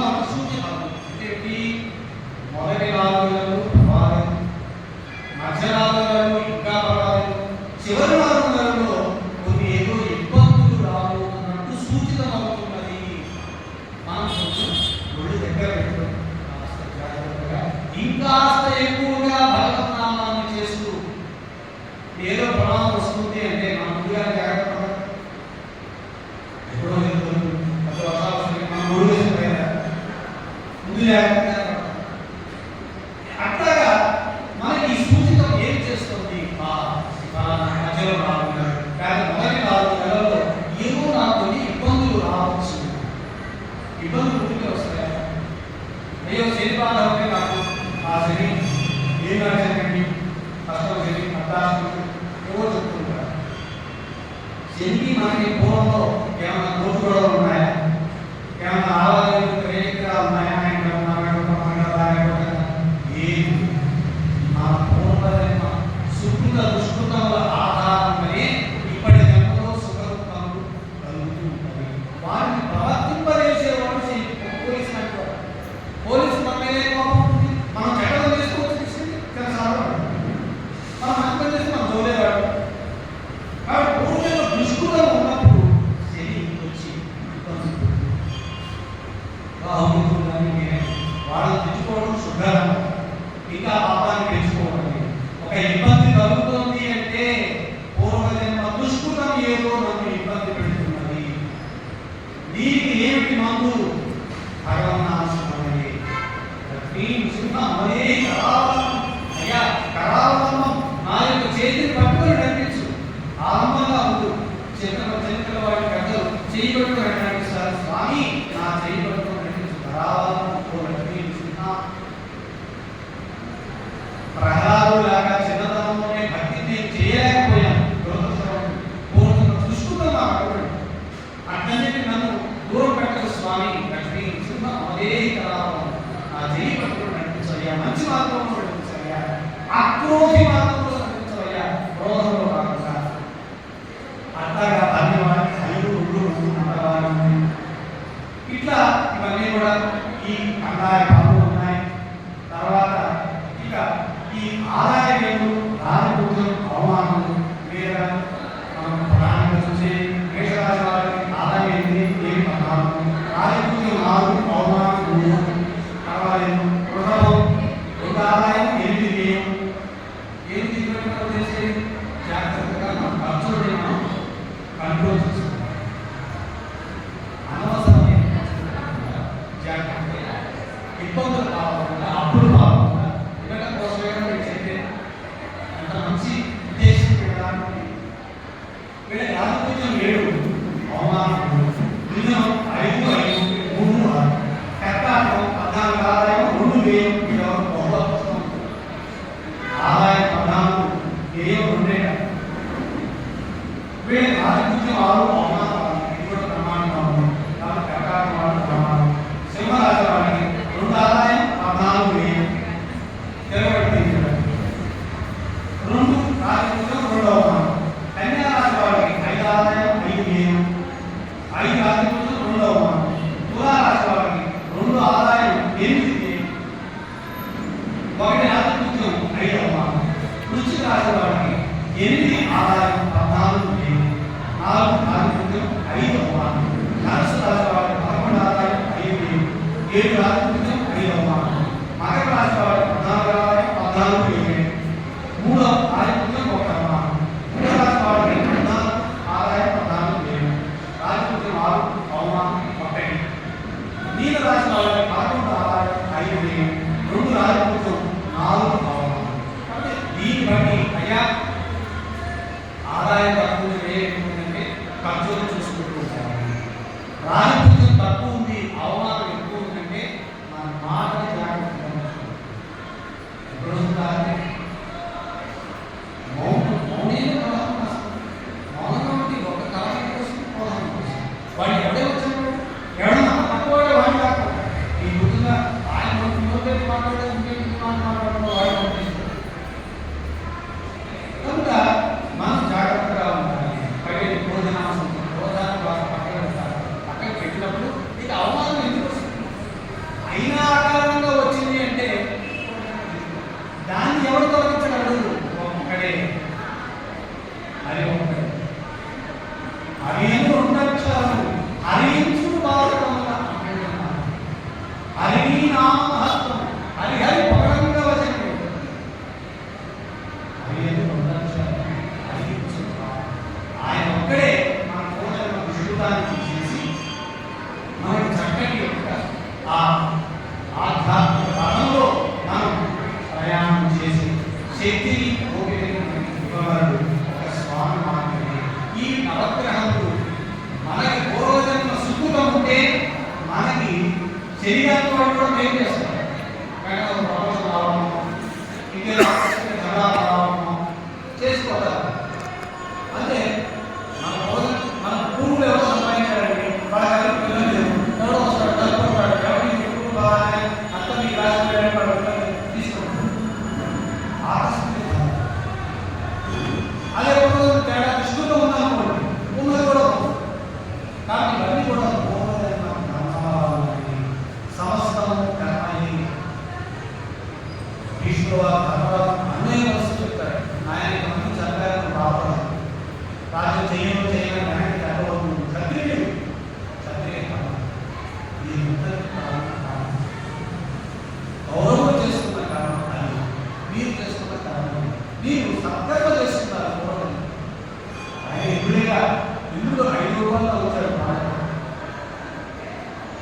జాగ్రత్తగా అట్లాగా మనకి ఈ సూచితం ఏం చేస్తుంది? మధ్యలో 4 నెలలు లేదా మొదటి 4 నెలల్లో ఏమో నాకు కొన్ని ఇబ్బందులు రావచ్చు. ఇబ్బందులు ఉంటే వస్తాయా? అయ్యో శని బాధ ఉంటే నాకు ఆ శని ఏం రాజండి కష్టం శని అర్థాలు ఏవో చెప్తుంటారు. శనికి మనకి పూర్వంలో ఏమైనా రోజు గొడవలు ఉన్నాయా? ఏమైనా ఆలయాలు ప్రేమికరాలు ఉన్నాయా? మన పూర్వజన్మ సుకృత దుష్కృతముల ఆధారంగానే ఇప్పటి జన్మలో సుఖదుఖములు కలుగుతూ ఉంటాయి. వారిని ప్రవర్తింపజేసేవాడు పోలీసు పోలీసు మన మీద కోపం ఉంటుంది. మనం చెడ్డలు చేసుకోవచ్చు మనం మంచి చేస్తే మనం దోలేవాడు. కాబట్టి పూర్వజన్మ దుష్కృతం ఉన్నప్పుడు శని వచ్చి వాళ్ళు తెచ్చుకోవడం శుభ్రం, ఇంకా పాపాన్ని పెంచుకోవడం. ఒక ఇబ్బంది కలుగుతుంది అంటే పూర్వజన్మ దుష్కృతం ఏదో నన్ను ఇబ్బంది పెడుతున్నది. దీనికి ఏమిటి మందు? భగవన్నామస్మరణే. అయ్యా కరావలంబం నా యొక్క చేతిని పట్టుకొని నడిపించు. ఆరంభంగా ఉండు. చిన్న వాడి పెద్దలు చేయి పట్టుకొని నడిపిస్తారు. స్వామి నా చేయి పట్టుకొని నడిపించు. కరావలంబం ప్రహ్లాదులాగా చిన్నతనంలోనే భక్తి నేను చేయలేకపోయాను. పూర్ణ దుష్కృతంగా అడగడు. అట్లన్నిటి నన్ను దూరం పెట్టదు స్వామి. లక్ష్మీ సింహం అదే కరావం నా చేయి పట్టుకుని నడిపించవయ్యా. మంచి మార్గంలో నడిపించవయ్యా. ఆక్రోధి మార్గంలో నడిపించవయ్యా. క్రోధంలో కాకుండా అట్లాగా ధన్యవాడి 5 మండవాడి ఇట్లా ఇవన్నీ కూడా ఈ అన్నాయ పనులు ఉన్నాయి. తర్వాత ఇక ఈ ఆదాయం ఏమో రాజపూజం అవమానం లేదా మనం ప్రధానంగా చూసే మేషరాశి వారికి ఆదాయం ఏంటి? 14 రాజపూజం 4 అవమానం 3 తర్వాత వృషభం 2 ఆదాయం 8 వ్యయం. ఏమి తీసుకుంటారో చేసి జాగ్రత్తగా మనం ఖర్చులు మనం కంట్రోల్ చేసుకోవాలి. అనవసరమైన జాగ్రత్తగా ఇబ్బందులు కాకుండా అప్పులు కాకుండా ఇవ్వడం కోసమే చెప్పే అంత మంచి ఉద్దేశం పెట్టడానికి వీళ్ళ రాజపూజం 7 అవమానం నిజం 5 5 3 6 కర్తాటం 14 ఆదాయం 2 వ్యయం. బహుళ పుస్తకం ఆదాయం 14 వ్యయం 2. వీళ్ళ రాజపూజం 6 అవమానం. ఇది కూడా ప్రమాణంగా ఉంది. కాబట్టి కర్తాటం వాళ్ళు ప్రమాణం. సింహరాశి వారికి 2 ఆదాయం 14 వ్యయం. 2 రాజపూజం 2 అవమానం. కన్యా రాశి వారికి 5 ఆదాయం 5 వ్యయం. 5 రాజపూజం 2 అవమానం. తులా రాశి వారికి 2 ఆదాయం 8 వ్యయం. 1 రాజపూజం 5 అవమానం. వృశ్చిక రాశి వారికి 8 ఆదాయం 14 వ్యయం. 4 రాజపూజం 5 అవమానం. ధనుసు రాశి వారికి 11 ఆదాయం 5 వ్యయం. 7 రాజపూజం 5 అవమానం. మకర రాశి వారికి 14 ఆదాయం 14 వ్యయం. 3 రాజపూజం 1 అవమానం. కుంభరాశి వారికి 14 ఆదాయం 14 వ్యయం. రాజపూజం 6 అవమానం 1. మీన రాశి వారికి 11 ఆదాయం 5 వ్యయం. 2 రాజపూజం 4 అవమానం. అంటే దీన్ని బట్టి అయ్యా ఆదాయం తక్కువ ఏంటంటే ఖర్చులు చూసుకుంటూ ఉంటారు. రాజపూజం తక్కువ ఉంది, అవమానం ఎక్కువ ఉందంటే మన మాటని జాగ్రత్తగా ఎప్పుడు వస్తుందంటే మౌనంగా ఉండి ఒక కళ కోసం వాడిని ఎవడే వచ్చాడు ఎవడన్నా తక్కువ వాడిని కాకుండా ఈ గుర్తుందా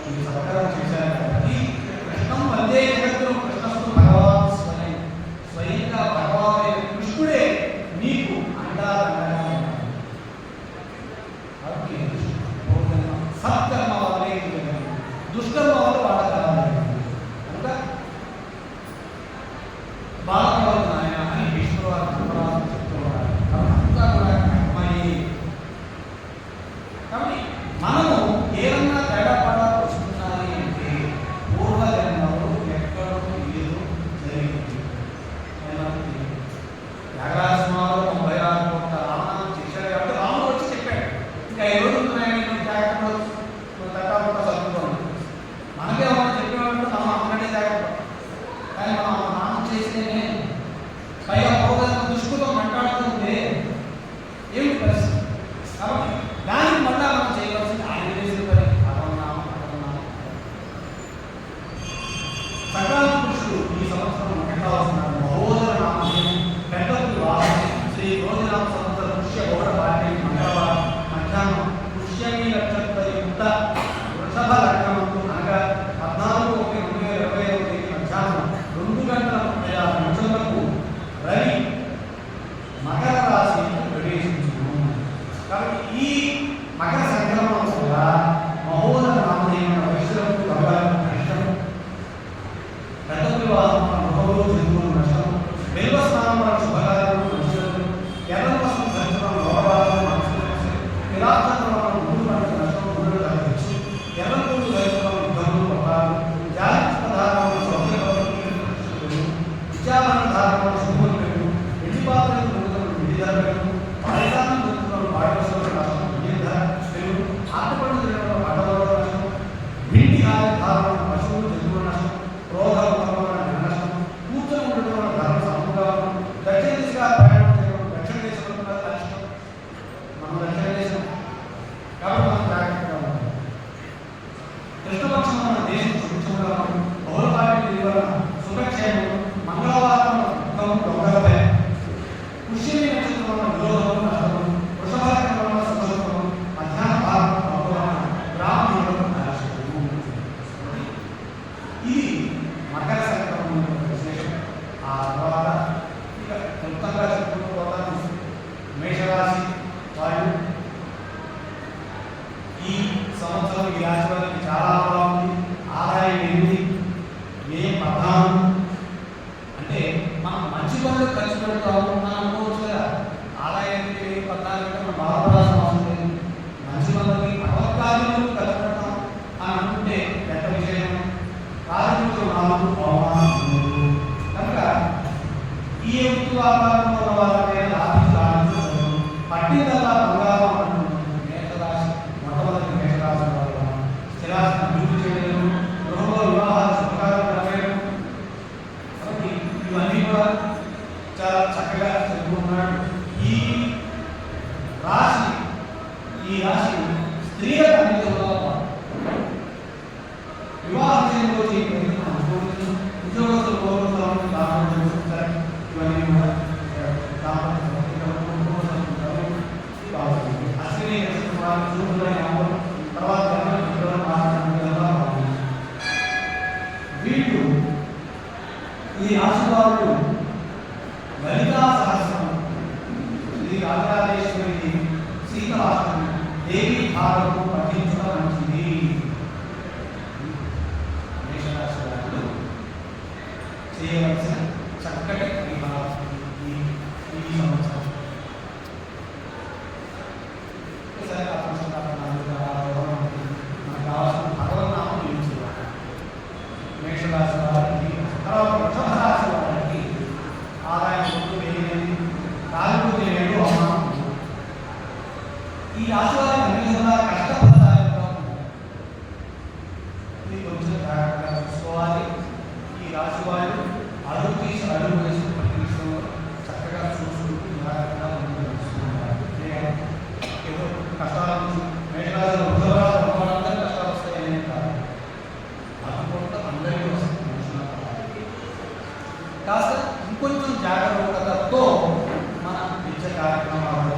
ఈ సత్కారం చేశారు కాబట్టి కృష్ణం వందే జగత్తును కృష్ణస్తు భగవాన్ స్వయంగా భగవాన్ కృష్ణుడే నీకు అండాదండగా ఉన్నాడు. కాబట్టి సత్కర్మ వల్లే దుష్కర్మ వల్ల వాడగలరు కనుక బాధపడదు నాయన అని భీష్ముడు వారు ధర్మరాజు చెప్తున్నారు. అంతా కూడా కర్మయే. కాబట్టి మనము ఏమన్నా తేడా పడాల్సి వస్తున్నది అంటే పూర్వజన్మలో ఎక్కడో ఏదో జరిగింది. త్యాగరాజస్వామి 96 కోట్ల రామనామం చేశాడు కాబట్టి రాముడు వచ్చి చెప్పాడు, ఇంకా 5 రోజులు ఉన్నాయని జాగ్రత్తలో తట్టా చదువుకోండి. మనకే మనం చెప్పేవాళ్ళు మనం అక్కడే జాగ్రత్త, కానీ మనం నామం చేసేనే పైగా పూర్వజన్మ దుష్కృతం మాట్లాడుతుంటే ఏమిటి పరిస్థితి? కాబట్టి దానికి మళ్ళా మనం చేయవలసింది ఆయన చేసిన పని అపన్నామం. సంక్రాంతి పురుషుడు ఈ సంవత్సరం పెట్టవలసిన మహోదర నామం పెద్దలు శ్రీ రోజునామ సంవత్సర పుష్య గౌడ పార్టీ మంగళవారం మధ్యాహ్నం పుష్యమీ నక్షత్రయుక్త వృషభ లగ్నమందు అనగా 14/1/2021 మధ్యాహ్నం 2:36 రవి మకర రాశి ప్రవేశించును. కాబట్టి ఈ మకర సంక్రమణం వల్ల మహోదర నామధేయమైన వైశ్వరుడు భగవాన్ కృష్ణం పెద్ద వివాహం గృహంలో జరుగుతున్న నష్టం వెలువ స్నానం వల్ల శుభకార్యం వైశ్వరుడు ఎర్ర వస్త్రం ధరించడం లోపభాగం మనసు విరాధన ముందు పడిన నష్టం ముందు ధరించు ఎర్ర పూలు ధరించడం యుద్ధంలో ప్రభావం జాతి పదార్థం సౌఖ్యపరులు విచారణ ధారణ శుభములు పెట్టు ఎన్ని పాత్రలు దొరుకుతున్న విడిధర పెట్టు పాయసాన్ని దొరుకుతున్న పాయవస్తువుల నష్టం విడిధ పెరుగు ఆటపడులు తినడం అడ్డవరం నష్టం వింటి ధారణ పశువులు జంతువుల నష్టం క్రోధ ఉత్తమమైన నష్టం కూర్చొని ఉండడం వల్ల ధర్మ సముదాయం దక్షిణ దిశగా ప్రయాణం చేయడం దక్షిణ దేశంలో కష్టం. మనం దక్షిణ దేశం కాబట్టి మనం జాగ్రత్తగా ఉంటాం. కృష్ణపక్షం మన దేశం సుభిక్షంగా బహుళపాటి వలన సుఖక్షేమం మంగళవారం దొంగలపై పుష్యమి నక్షత్రం వలన విరోధం నష్టం వృషభారం వలన సుఖం మధ్యాహ్న భారతం గ్రామ నాశనం. ఇది మకర సంక్రమణ విశేషం. ఆ తర్వాత ఇక క్లుప్తంగా చెప్పుకుంటూ పోతాను. మేషరాశి వారు ఈ సంవత్సరం ఈ రాశి వారికి చాలా బాగుంది. ఆదాయం 8, వ్యయం 14. అంటే మనం మంచి పనులు ఖర్చు పెడతాము మనం అనుకోవచ్చు కదా. ఆదాయం 14 అంటే మనం బాధపడాల్సిన అవసరం లేదు. మంచి పనులకి భగవద్కార్యములకు ఖర్చు పెడతాం అని అనుకుంటే పెద్ద విషయం. రాజకీయ 4 అవమానం కనుక ఈ వృత్తి వ్యాపారంలో ఉన్న వాళ్ళకే లాభించాలి. పట్టిదల్లా బంగారం అంటున్నాం. మేషరాశి మొట్టమొదటి మేషరాశి వాళ్ళు స్థిరాస్తిని అభివృద్ధి చేయడం, గృహంలో వివాహాలు శుభకార్యాలు నెరవేరడం. కాబట్టి ఇవన్నీ కూడా చాలా చక్కగా చెప్పుకుంటున్నాడు. ఈ రాశి స్త్రీలకు అన్నిటిలో వివాహ విషయంలో ఉద్యోగస్తులు కోరుకుంటారు దాంట్లో చూస్తారు. ఇవన్నీ కూడా అశ్విని తర్వాత వీళ్ళు ఈ రాశివారు లలితా సహస్రం శ్రీ రాజరాజేశ్వరికి సీతాష్టమి దేవి భారతము పఠించడం మంచిది. మేషరాశి వారు చేయవలసిన చక్కటి ఈ సంవత్సరం మనకు కావాల్సిన భగవన్నామం యూజ్. మేషరాశి వారికి తర్వాత వృషభ రాశి వారికి ఆదాయం 8, రాజకీయ 7 అవమానం. ఈ రాశి వారికి అన్ని విధాలా కష్టపడదాయంగా ఉంటారు. ఇది కొంచెం జాగ్రత్తగా చూసుకోవాలి. ఈ రాశి వారు అడుగు వేసి ప్రతి విషయంలో చక్కగా చూసుకుంటూ జాగ్రత్తగా ముందుకు చూసుకుంటారు. ఏదో కష్టాలు మేషరాశి వృషభరాశి అందరికీ కష్టాలు వస్తాయనే కాదు, అనుకుంటూ అందరికీ వస్తుంది. కాస్త ఇంకొంచెం జాగ్రత్తతో మన నిత్య కార్యక్రమాలు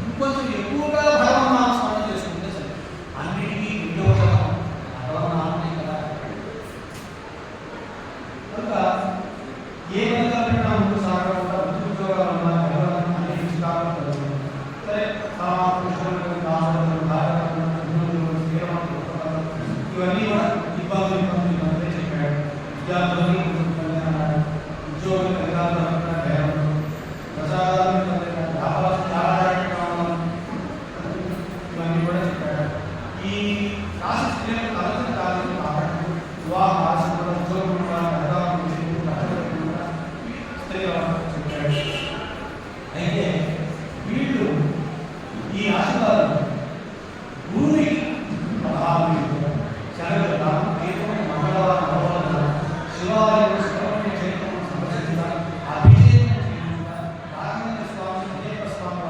ఇంకొంచెం ఎక్కువగా భగవన్నామ స్మరణ చేసుకుంటే సరే. అన్నిటికీ వినియోగం భగవన్నామ ఇవన్నీ కూడా ఇబ్బందులు చెప్పాడు. విద్యార్థులని అన్నాడు, ఉద్యోగులు తల్లిదండ్రులు ప్రసాదాలను ఇవన్నీ కూడా చెప్పాడు. ఈ రాశి స్త్రీలను కలసిన కాలం కాబట్టి వివాహ రాశి కూడా ఉద్యోగం స్త్రీలు చెప్పాడు. అయితే వీళ్ళు ఈ ఆశీర్వాదం భూమి మంగళవారం శివాలయం సందర్శించగా అభిషేకం చేయుగా రాఘవేంద్ర స్వామి అయ్యప్ప స్వామి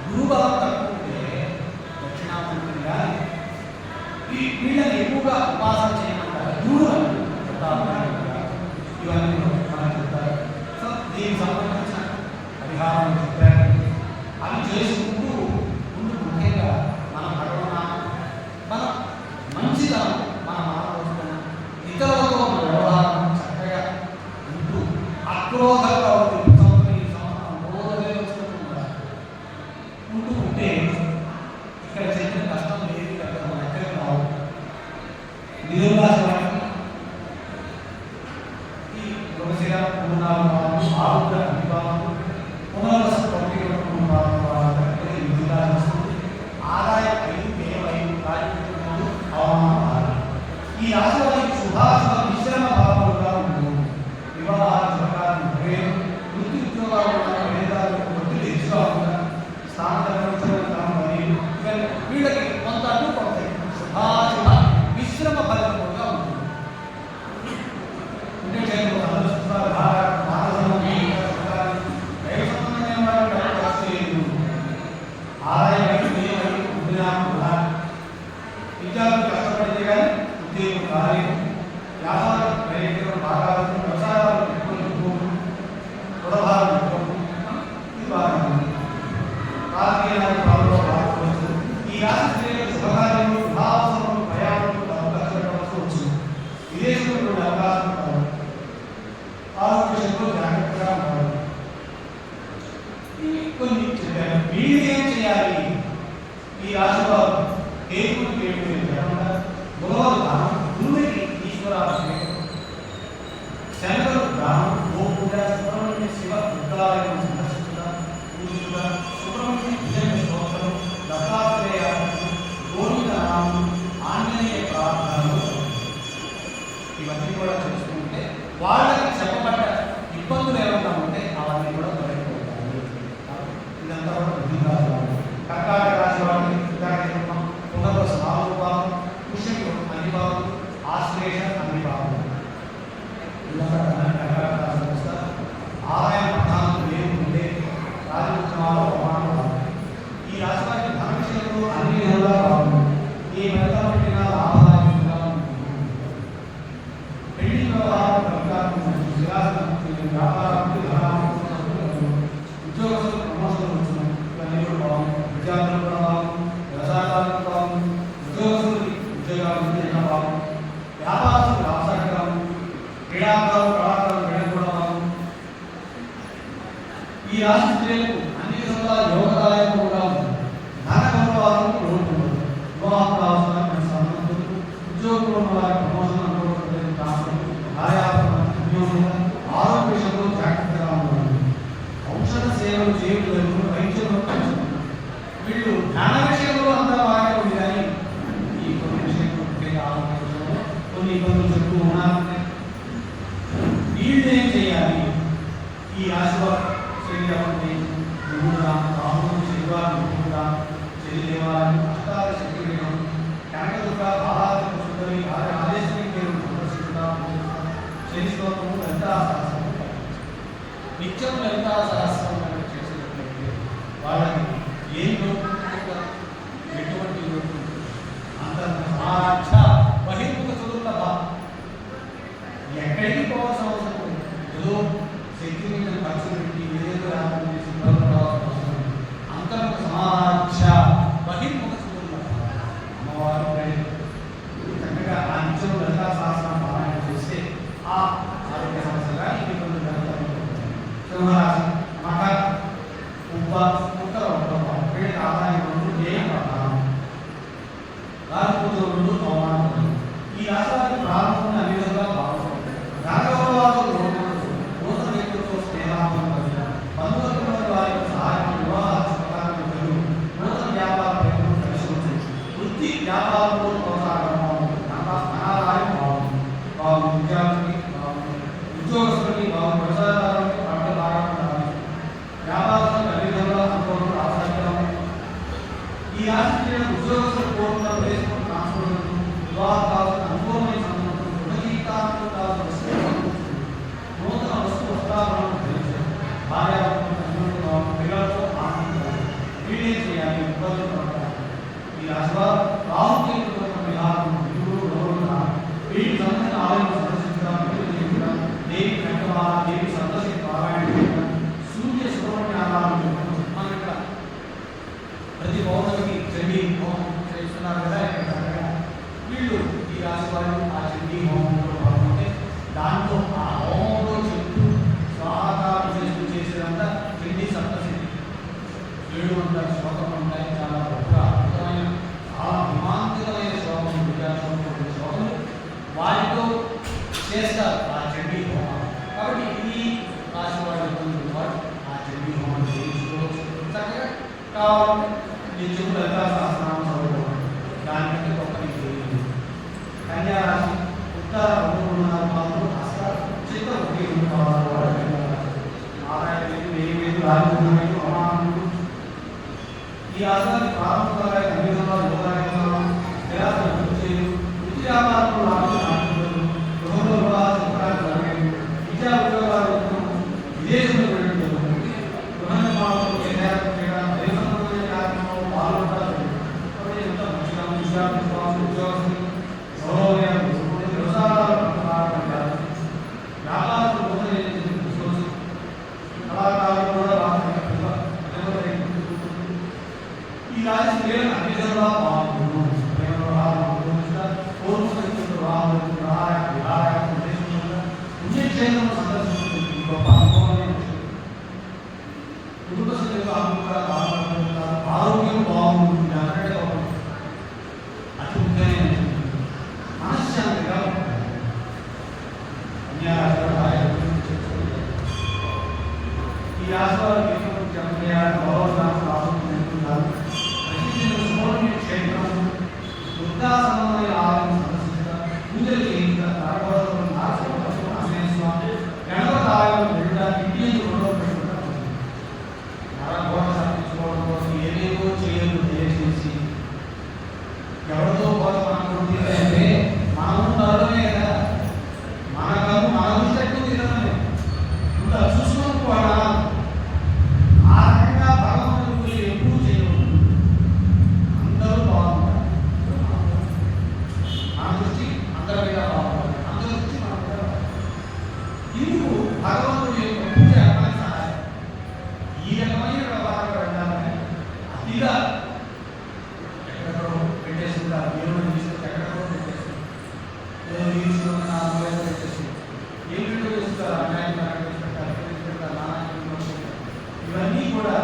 గురుబలం తక్కువ దక్షిణామూర్తి కానీ వీళ్ళని ఎక్కువగా ఉపాసన చేయమంటారు. గురువు ఇవన్నీ మనం చెప్తారు. సో దీనికి సంబంధించిన పరిహారం చెప్పారు. అవి చేసుకుంటూ ముందు ముఖ్యంగా మన భగవన్నామం, మన మంచితనం, మన మానవత్వం, ఇతరులతో మన వ్యవహారం చక్కగా ఉంటూ అక్రోధంగా ఉంటూ ఉంటే ఇక్కడ చెప్పిన కష్టం లేదు. అక్కడ మన దగ్గర రావు. నిరుల్లాసమైన ఈ తులసిర పూర్ణాలు ఆరుద్ర అభిభావాలు పునర్వస ఆదాయం 5 వ్యయం 5 కార్యక్రమాలు అవమానం. ఈ రాశి వారికి శుభాశుభ మిశ్రమ భావములుగా ఉంటుంది. వివాహాలు సహకారం వృత్తి ఉద్యోగాలు ఒత్తిడి హెచ్చుగా ఉంటారు. వీళ్ళకి కొంత అడ్డుపడతాయి. శుభాశుభ మిశ్రమ ఫలితముగా ఉంటుంది. విద్యార్థులు కష్టపడితే కానీ ఉద్యోగం రాలేదు. వ్యాపారం బాగా వ్యవసాయాలు ఎక్కువ పురభారం ఎక్కువ. ఇది బాగా రాజకీయ నాయకులు బాగుపడుతుంది. ఈ రాశి స్త్రీలకు శుభకార్యములు, వివాహోత్సవములు, ప్రయాణములు అవకాశం వచ్చింది. విదేశంలో అవకాశం కావాలి. ఆరోగ్యంలో జాగ్రత్తగా ఉండాలి. కొన్ని చెప్పారు. వీళ్ళు ఏం చేయాలి? ఈ రాశి వారు కేతువులు గురువులు దానం, భూమికి ఈశ్వరాభిషేకం, శనగలు దానం, గోపూజ, సుబ్రహ్మణ్య శివ దుర్గాలయం సందర్శించుట, పూజించుట, సుబ్రహ్మణ్య విజయ స్తోత్రం, దత్తాత్రేయ, గోవింద నామం, ఆంజనేయ ప్రార్థనలు ఇవన్నీ కూడా చేసుకుంటే వాళ్ళకి చెప్పబడ్డ ఇబ్బందులు ఏమన్నా ఉంటే అవన్నీ కూడా తొలగిపోతాయి. ఇదంతా కూడా బుద్ధిరాజు కర్కాటక రాశి వాళ్ళకి పునర్వస 4 భావం, పుష్యమి అన్ని భావం, ఆశ్లేష అన్ని భావం. ఆదాయం 14 వేలు ఉండే రాజకృష్ణాలు అవమానం. ఈ రాశి వారికి ధన విషయంలో అన్ని విధాలుగా బాగుంది. ఏ ఫలితం పెట్టినా లాభదాయకంగా ఉంటుంది. పెళ్లి వ్యవహారం వ్యాపారానికి ఉద్యోగస్తులు ప్రమోషన్లు వచ్చినాయి. ఇవన్నీ కూడా బాగుంది. విద్యార్థులు కూడా బాగుంది. వ్యవసాయాలకు బాగుంది. ఉద్యోగస్తులకి ఉద్యోగాలు ఇంకా బాగుంది. వ్యాపారస్తులు వ్యవసాయం బాగుంది. క్రీడాకారులు కళాకారులు వేయడం కూడా బాగుంది. ఈ రాశి స్త్రీలకు అన్ని విధాలుగా యోగదాయకంగా ఉంది. ధన గౌరవాలకు లోటు ఉండదు. వివాహ అవసరాలు సంబంధించి ఉద్యోగంలో ఉన్న వారి ప్రమోషన్ ఆరోగ్య విషయంలో జాగ్రత్తగా ఉండాలి. ఔషధ సేవలు చేయడం వైద్యంలో వీళ్ళు ధన విషయంలో అంతా బాగానే ఉంది. కానీ ఈ కొన్ని విషయంలో ఆరోగ్య విషయంలో కొన్ని ఇబ్బందులు చెప్తూ ఉన్నారు. వీళ్ళు ఏం చేయాలి? ఈ రాశివారు శ్రీరాముడి రాముడు శివారు శని దేవాలయం అష్టాద శక్తిపీఠం కనకదుర్గ బాలాజీ సుందరి ఆదేశ్వరి పేరు సందర్శించుట, శని స్తోత్రము, లలితా సహస్రము నిత్యం లలితా సహస్రం చేసినట్లయితే వాళ్ళకి ఏం లోటు, ఎటువంటి లోటు అంత బహిర్ముఖ సుదుర్లభ. ఎక్కడికి పోవాల్సిన అవసరం లేదు. ఏదో శక్తి మీద ఖర్చు పెట్టి ఏదో రాకుండా చేసి ఇబ్బంది పడవలసిన అవసరం లేదు. అంతర్ముఖ సమాచార బహిర్ముఖ సుదుర్లభ. అమ్మవారు చక్కగా ఆ నిత్యం లలితా సహస్రం పారాయణ చేస్తే ఆ ఆరోగ్య సమస్యగా ఇబ్బందులు జరుగుతాయి. సింహరాశి మకర, ఉబ్బ, ఉత్తర వీళ్ళకి ఆదాయం రెండు వ్యయం పడతాం రాజపూతులు రెండు అవమానం. ఈ రాష్ట్రానికి ప్రారంభం అన్ని విధంగా బాగుంటుంది. రాఘవవాదులు నూతన వ్యక్తులతో స్నేహాలను బంధువర్గం వారి సహాయం వివాహ శుభకార్యాలు నూతన వ్యాపార ప్రయత్నం కలిసి ఉంటుంది. వృత్తి వ్యాపారంలో ప్రోత్సాహం ధనాదాయం బాగుంది. విద్యార్థులకి ఉద్యోగస్తులకి వ్యవసాయదారులకి పంట బాగా వ్యాపారస్తులకు అన్ని విధంగా అనుకోవడం ఆసక్తికరం. ఈ రాష్ట్రీయ ఉద్యోగస్తులు కోరుకున్న ప్రదేశం ట్రాన్స్పోర్ట్ వివాహ కావాల్సిన అనుకూలమైన సంబంధం రుణజీవితాలకు కావాల్సిన నూతన వస్త్రాలను ధరించారు. పిల్లలతో ఆనందించాలి. వీళ్ళేం చేయాలి? ఇబ్బందులు పడతారు. ఈ రాశివారు రాహుకేతుల విహారం వీటికి సంబంధించిన ఆలయం సందర్శించడం, దేవి వెంకమాల, దేవి సందర్శించి పారాయణ చేయడం, సూర్య సుబ్రహ్మణ్య ఆరాధన. మనం ఇక్కడ ప్రతి పౌర్ణమికి చండీ హోమం చేస్తున్నారు కదా. ఇక్కడ వీళ్ళు ఈ రాశి వాళ్ళు ఆ చండీ హోమంలో పాల్గొంటే దాంట్లో ఆ హోమంలో చెప్తూ స్వాహాకారం చేస్తూ చేసేదంతా చండీ సప్తశతి 700 శ్లోకం ఉంటాయి. చాలా గొప్ప అద్భుతమైన చాలా హిమాంతికమైన శ్లోకం, శ్లోకములు వాటితో చేస్తారు ఆ చండీ హోమం. కాబట్టి ఇది రాశి వాళ్ళు ఆ చండీ హోమం చేయించుకోవచ్చు. చక్కగా కావాలి నిత్యం లలితా సహస్రనామం చదువుకోవాలి. దానికంటే గొప్పది చేయండి. కన్యా రాశి ఉత్తర 3.5 పాదాలు, హస్త చిత్త 1.2 పాదాలు ఆదాయ రాజకీయ అవమానాలు. ఈ రాష్ట్రానికి ప్రారంభంగా అన్ని విధంగా యోగాలు నిరాశలు వృత్తి వ్యాపారంలో లాభాలు గృహంలో విద్యా ఉద్యోగాలు విదేశంలో వెళ్ళడం గృహ నిర్మాణంలో చేయడం దేశంలోని కార్యక్రమంలో పాల్గొంటారు. ఎంత మంచిగా విద్యార్థి ఉద్యోగస్తులు గౌరవాలు వ్యవసాయాలు వ్యాపారాలు కళాకారులు కూడా ఈ రాజు స్త్రీలను అన్ని విధంగా బాగుంటుంది. పుణ్యక్షేత్రం సందర్శించుకుంటుంది. గొప్ప అనుభవం. కుటుంబ సభ్యులు అనుకూలంగా బాగుంటుంటారు. ఆరోగ్యం బాగుంటుంది. అంటే అతి ముఖ్యమైన మనశ్శాంతిగా ఉంటుంది. ఈ రాష్ట్రాలు క్షేత్రం వృద్ధాశ్రమమైన ఆలయం సందర్శించడం, పూజలు చేయించడం, గణపతి ఆలయం వెళ్ళడానికి ఇంటికి గొడవ పెట్టుకుంటాం. గోడ సాధించుకోవడం కోసం ఏదేదో చేయదు. దయచేసి ఎవరితో కోసం అనుకుంటుంది అంటే మనము తరమే కదా. మన దృష్టి ఎక్కువ తినమే ఇంకా చూసుకొని కూడా ఆ రకంగా భగవంతుడు ఎప్పుడూ చేయకూడదు. అందరూ బాగుంటారు. మన దృష్టి అందరి మీద బాగుంటుంది. అందరి దృష్టి మన మీద ఇందుకు భగవంతుడి యొక్క పూజ మనకి సహాయం. ఈ రకమైన వ్యవహారం వెళ్ళాలని అతిగా ఎక్కడెక్కడో పెట్టేసుకుంటారు. దేవుడిని తీసుకొచ్చి ఎక్కడెక్కడో పెట్టేస్తారు. ఏదో తీసుకున్న ఆందోళన పెట్టేస్తారు. ఏమిటో చేస్తారు. అన్యాయం పెట్టారు. ఇవన్నీ కూడా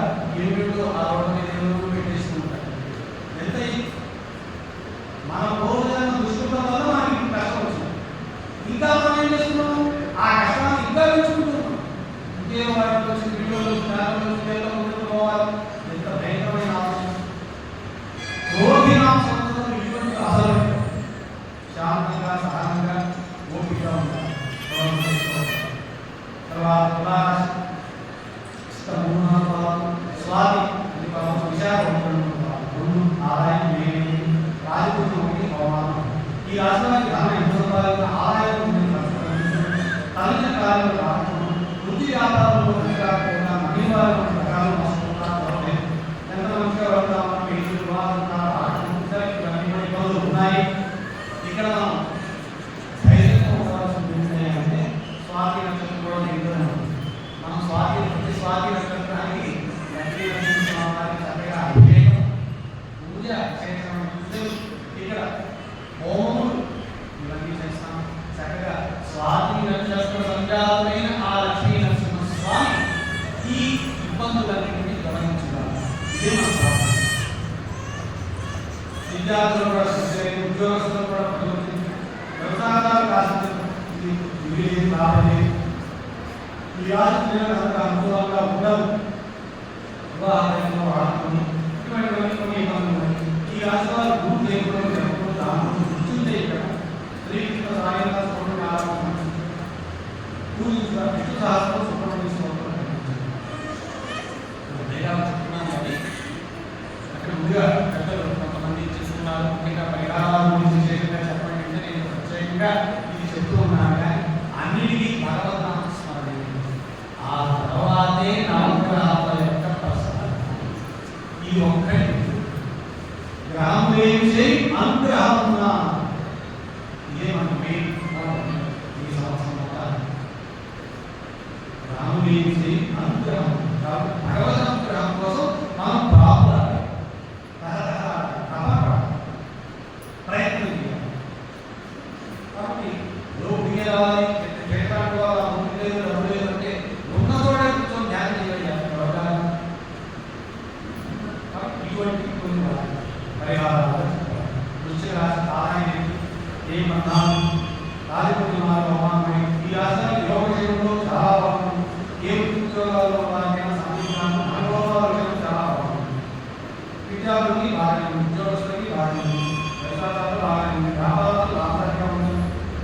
ఏమిటో ఆ రోడ్డు మీద ఏమిటో పెట్టేసుకుంటారు. ఎంత మన పూర్వజన్మ దుష్కృతం వల్ల మనకి కష్టం వచ్చింది. ఇంకా మనం ఏం చేస్తున్నాం? ఆ కష్టాన్ని ఇంకా పెంచుకుంటున్నాం. ఇంకేం వాటికి వచ్చి వీడియోలు పోవాలి. ఎంత భయంకరమైన ఆలోచన. రోగినాంశంతో ఇటువంటి అసలు శాంతంగా సహనంగా ఓపికగా ఉంటాం. తర్వాత స్వాతి విశాఖ ఆదాయం రాజకీయ అవమానం. ఈ రాష్ట్రానికి ఆదాయం తల్లిన కార్యాలు వృత్తి వ్యాపారంలో కాకుండా మహిళలు రకాలు ఎంత మంచిగా వెళ్తామని ఇబ్బందులు ఉన్నాయి. ఇక్కడ మనం ధైర్యంగా ఉండాల్సింది అంటే స్వాతి నక్షత్రం కూడా నిండునే ఉంది. మనం ప్రతి స్వాతి నక్షత్రానికి లక్ష్మీ నరసింహస్వామి చక్కగా అభిషేకం పూజ చేస్తాం. ఇక్కడ హోమములు ఇవన్నీ చేస్తాం. చక్కగా స్వాతి నక్షత్ర సంజాతమైన ఆ లక్ష్మీ నరసింహస్వామి ఈ ఇబ్బంది విద్యార్థులు కూడా ఉద్యోగస్తులు కూడా వ్యవసాయాలు ఆశించింది కాబట్టి ఈ ఆశించడానికి అనుకూలంగా ఉండదు. ఉదాహరణలో వాడుకుని ఇటువంటి కొన్ని ఇబ్బందులు ఉన్నాయి. ఈ ఆశయాలు గుర్తు చేయడం జరగకుండా గుర్తుంటే ఇక్కడ శ్రీకృష్ణ సాయంగా పూజించడం విష్ణు సహస్రం సుబ్రహ్మణ్యేశ్వరం అక్కడ ముందుగా పెద్దలు కొంతమంది చేసుకున్నారు. ముఖ్యంగా పరిహారాల గురించి విశేషంగా చెప్పండి అంటే నేను ప్రత్యేకంగా ఇది చెప్తూ ఉన్నాను. కానీ అన్నిటికీ భగవద్నామ స్మరణ, ఆ తర్వాతే నవగ్రహాల యొక్క ప్రసాదం. ఈ ఒక్కటి గ్రహం వేసి అనుగ్రహం ఉన్నా ఇదే మన మెయిన్ ఈ సంవత్సరం గ్రహం వేసి అనుగ్రహం భగవద్ అనుగ్రహం కోసం మనం ప్రయత్నం చేయాలి. కాబట్టి రావాలి క్షేత్రానికి డబ్బు లేదు అంటే ఉన్న చోట కూర్చొని ధ్యానం చేయాలి. ఇటువంటి కొన్ని పరిహారాలు వృశ్చిక రాశి ఆదాయం ఏమన్నాను రాజపూర్ణిమాలు ఈ రాష్ట్రాలు యోగ జీవనంలో చాలా బాగుంది. ఏ ఉద్యోగాల్లో వాళ్ళకైనా సంబంధించిన అనుభవాలు చాలా బాగుంది. విద్యార్థులకి బాగానే ఉంది, ఉద్యోగస్తులకి బాగానే ఉంది, వ్యవసాయాలు బాగానే ఉంది, వ్యాపారాలు లాభదాయకంగా ఉంది,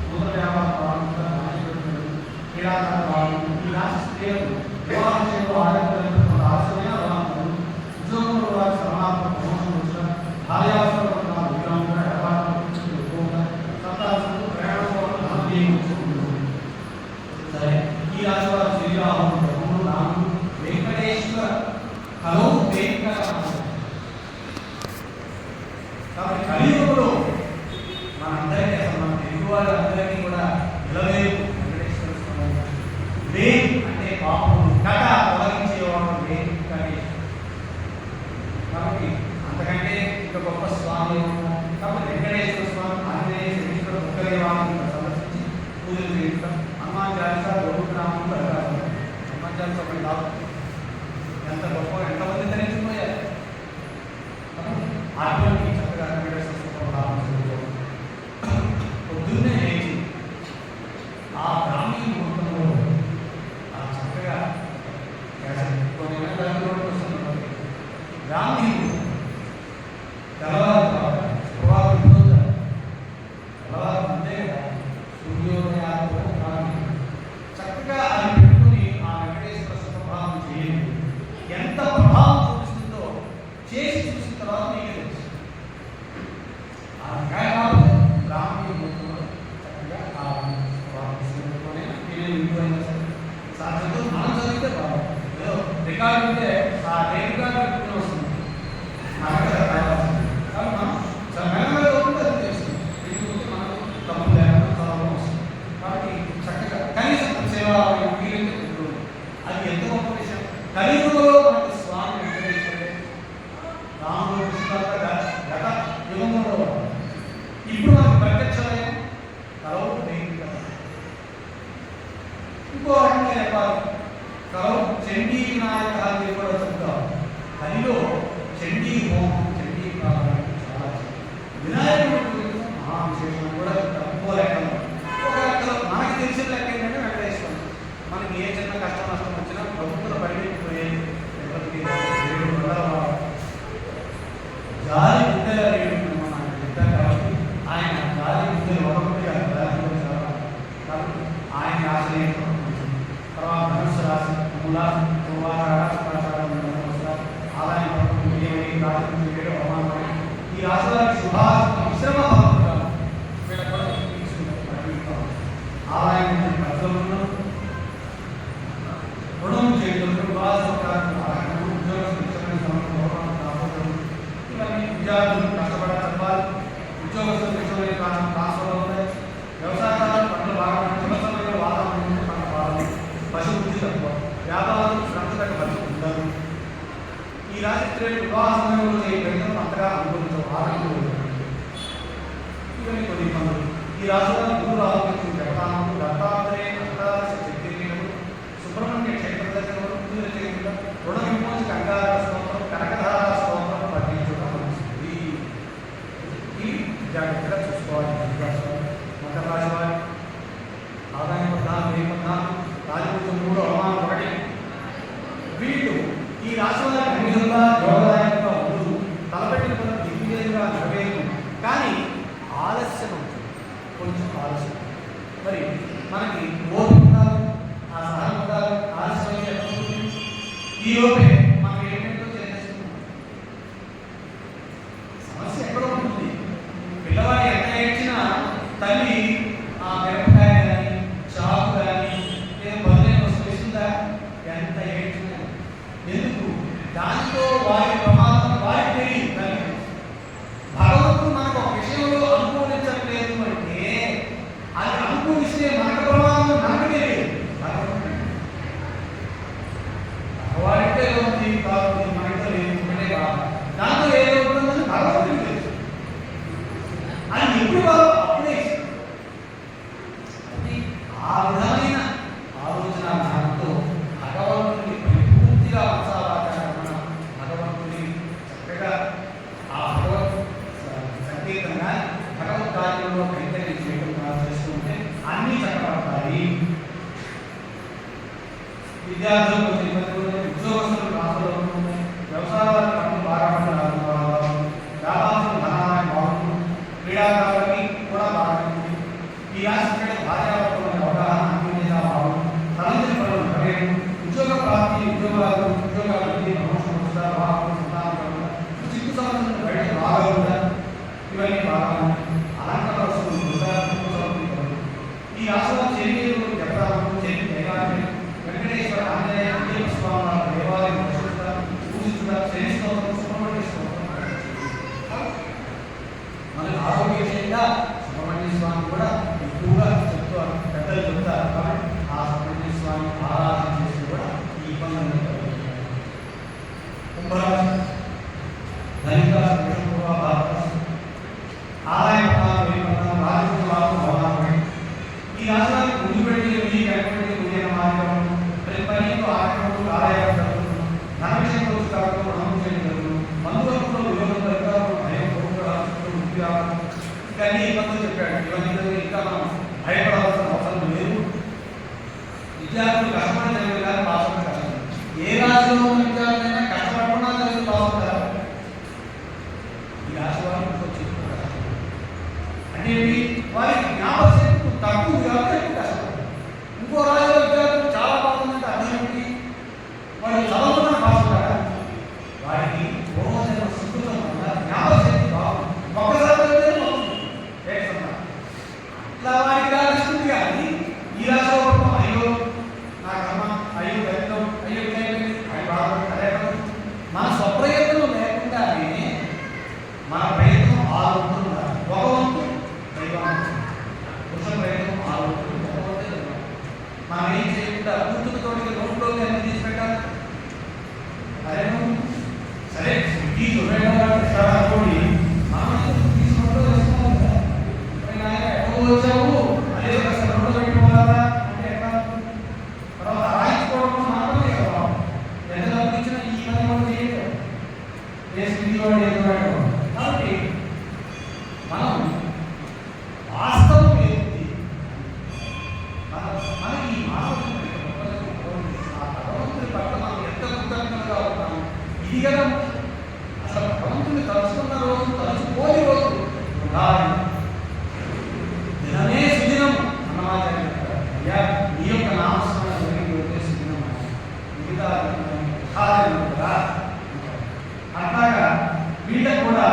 నూతన వ్యాపారం బాగుంటుంది, క్రీడాకారులు బాగుంటుంది. ఈ రాష్ట్ర స్త్రీలకు వివాహ విషయంలో ఆరోగ్యం ఆలస్యమైన బాగుంటుంది. ఉద్యోగంలో వారి శ్రమాత్మక ప్రమోషన్ వచ్చిన భార్యావసరం సరే. ఈ రాశి వారు శ్రీరాముడు బ్రహ్మను రాముడు వెంకటేశ్వర హలో వెంకటరాముడు. కాబట్టి కలియుగంలో మనందరికీ అసలు మన తెలుగు వాళ్ళందరికీ కూడా నిలవేరు వెంకటేశ్వర స్వామి. వేం అంటే పాపం కట తొలగించేవాడు వెంకటేశ్వర. కాబట్టి అంతకంటే ఇంకా గొప్ప స్వామి. కాబట్టి వెంకటేశ్వర స్వామి ఆంజనేయ శనీశ్వర దుఃఖదేవాన్ని సందర్శించి పూజలు చేయించడం. హనుమాన్ చాలీసా గోపురామం ప్రకారం హనుమాన్ చాలీసా ఒకటి కాదు, ఎంత గొప్ప ఎంతమంది ధరించిపోయారు. అటువంటి చక్కగా వెంకటేశ్వర పొద్దున్నే లేచి ఆ బ్రాహ్మీ ముహూర్తంలో ఆ చక్కగా బ్రాహ్మీ తెల్లవారు అంతే కదా సూర్యోదయాలు చక్కగా అది పెట్టుకుని ఆ వెంకటేశ్వర సుప్రభావం చేయండి. ఎంత ప్రభావం చూపిస్తుందో చేసి చూసిన తర్వాత మీకు తెలుసు. ఆ కాబట్టి బ్రాహ్మీ ముహూర్తంలో చక్కగా ఆ సాధ్యంతో మనం చదివితే బాగుంది. ఏదో రికార్డు ఉంటే ఆ రేపు కార్డు వస్తుంది మనకు కాబట్టి మనం మెల్లమెల్ల ఉంటే అది తెలుస్తుంది. వీటికి మనకు తప్పు లేకుండా చదవడం వస్తుంది. కాబట్టి చక్కగా కనీసం సేవ అది ఎంత గొప్ప విషయం. కలియుగంలో మనకు స్వామి వెంకటేశ్వరుడే రాముడు గత యుగంలో ఇప్పుడు మనకు ప్రత్యక్షమయం కలవు ఇంకో రకంగా చెప్పాలి. కలవు చండీ వినాయక అని కూడా చెప్తాం. కలిలో చండీ హోమం చండీ ప్రారంభం చాలా వినాయకుడు మహావిశేషం కూడా తక్కువ లెక్కలో ఒక లెక్కలో మనకి తెలిసిన లెక్క ఏంటంటే వెంకటేశ్వరం. మనకి ఏ చిన్న కష్టం నష్టం వచ్చినా ప్రభుత్వం పరిగెత్తిపోయేది గాలి గుడ్డగా కాబట్టి ఆయన గాలి గుడ్డలు ఒకటిగా కాబట్టి ఆయన ఆశ్రయం తర్వాత ధనుసు రాశి మూల ఆదాయం ఈ రాశి వారికి విశ్రమ ఆదాయం ఖర్చులను రుణం చేయడం ఇవన్నీ విద్యార్థులు కష్టపడ చెప్పాలి. ఉద్యోగస్తులు ట్రాన్స్ఫర్ అవుతాయి. వ్యవసాయదారులు పంటలు బాగా సమస్యమైన వాతావరణం పంట బాగా పశు వృద్ధి తక్కువ. వ్యాపారాలు శ్రద్ధ తగ్గ పశు ఉండదు. ఈ రాశి స్త్రీలు వివాహ సమయంలో ఈ ప్రయత్నం అంతగా అనుభవించవు. ఆరోగ్యం ఇవన్నీ కొన్ని ఇబ్బందులు. ఈ రాశిలో గురువు ఆరోగ్యం జగతానములు దత్తాత్రేయ అష్టాదశ శక్తిపీఠములు సుబ్రహ్మణ్య క్షేత్ర దర్శనములు పూజలు చేయకుండా రుణ విమోచక అంగార స్తోత్రం కనకధార వారి ప్రమాదం వారికి తెలియదు. భగవంతుడు మనకు ఒక విషయంలో అనుకూలించట్లేదు అంటే అది అనుకూలిస్తే మనకు ప్రమాదం మనకు తెలియదు. వారితో ఏమవుతుంది కాదు మనతో లేకుంటే కాదు దాంతో ఏమవుతుందని భగవంతుడికి తెలుసు. అది ఎప్పుడు వాళ్ళు అప్పుడే ఆ విధమైన ఆలోచన జ్ఞానంతో భగవంతుని పరిపూర్తిగా మనసావాచన భగవంతుని చక్కగా ఆ భగవత్ సంకీర్తంగా భగవద్ కార్యంలో కైంకర్యం చేయడం చేస్తుంటే అన్నీ చక్కబడతాయి. విద్యార్థులు ఉద్యోగస్తులు రాష్ట్రంలో వ్యవసాయాల పనులు బాగా వ్యాపారం ధనాన్ని బాగుంటుంది, క్రీడాకారులకి కూడా బాగుంటుంది. ఈ రాష్ట్ర భార్యాభర్తల అవగాహన అన్యోన్యత బాగుంటుంది, తలంచిన పనులు పర్యటన ఉద్యోగ ప్రాప్తి ఉద్యోగాలు ప్రమోషన్ వస్తారు బాగుంటుంది, సంతానం చిక్కు సమస్యలు బయట బాగా ఉంటారు. ఇవన్నీ బాగా అలంకరణ వస్తువులు ఈ రాష్ట్రంలో చెరిగేరు జగదాలు చెరి మేఘాలు వెంకటేశ్వర ఆంజనేయ స్వామి దేవాలయం పూజించుట శనిస్తోత్రం సుబ్రహ్మణ్య స్తోత్రం. మనకు ఆరోగ్య విషయంగా సుబ్రహ్మణ్య స్వామి కూడా ఎక్కువగా చెప్తారు, పెద్దలు చెప్తారు. కాబట్టి ఆ సుబ్రహ్మణ్య స్వామి ఆరాధన చేసి కూడా ఈ ఇబ్బందులు కుంభరాశి ధనిక ఆదాయ ఈ రాష్ట్రానికి ముందు పెట్టి మీ కనుగొని ఉదయం మార్గం ప్రతి పనిలో ఆటలు ఆదాయం జరుగుతుంది. ధన విషయంలో కాకుండా రుణం చేయడం జరుగుతుంది. బంధువులతో విరోధం జరుగుతారు, భయం కోరుకోవడం ముఖ్య ఇంకా అన్ని ఇబ్బందులు చెప్పాడు. ఇవన్నీ ఇంకా మనం భయపడాల్సిన అవసరం లేదు. విద్యార్థులు కష్టపడి చదివే కానీ పాస్ కష్టం. ఏ రాశిలో ఉన్న విద్యార్థులైనా కష్టపడకుండా చదివి పాస్ అవుతారు. ఈ రాశి వాళ్ళు చెప్పుకుంటారు అంటే వారికి జ్ఞాపకశక్తి తక్కువ కాబట్టి ఎక్కువ కష్టపడతారు. ఇంకో రాజుల విద్యార్థులు చాలా బాగుందంటే అర్థం ఏంటి? వాళ్ళు చదువుతున్న భాష వారికి పూర్వజన్మ సుకృతం వల్ల జ్ఞాపకశక్తి బాగుంది. ఒక్కసారి ఇలా వారికి రాస్తుంది. కానీ ఈ రాష్ట్ర అయ్యో నా కర్మ, అయ్యో దరిద్రం, అయ్యో అవి బాధపడి మన స్వప్రయత్నం లేకుండానే మన ప్రయత్నం 6 వంతులు ఉండాలి. ఒక వంతు దైవాన్ని పురుష ప్రయత్నం 6 వంతులు ఒక వంతే మనం ఏం చేయకుండా కూతురుతోటి రోడ్లోకి అన్ని తీసి పెట్టాలి. అదే సరే ఈ చూడండి మనం తీసుకుంటూ వేసుకోవాలి కదా. ఎక్కడికి వచ్చావు అదే ఒక రోడ్లో పెట్టుకోవాలా అంటే ఎట్లా తర్వాత రాయించుకోవడం మాత్రమే కదా. ఎంత డబ్బులు ఇచ్చినా ఈ పని కూడా చేయలేదు వేసుకుని. కాబట్టి మనం వాస్తవం ఏంటి? మన ఈ మానవుని ఆ భగవంతుని పట్ల మనం ఎంత కృతజ్ఞతగా ఉంటాము. ఇది కదా అసలు భగవంతుని తలుచుకున్న రోజు తలుచుకోని రోజు దినమే సుదినం అన్నమాట. అయ్యా నీ యొక్క నామస్మరణ జరిగి సుదినం మిగతా కదా. అట్లాగా వీళ్ళకు కూడా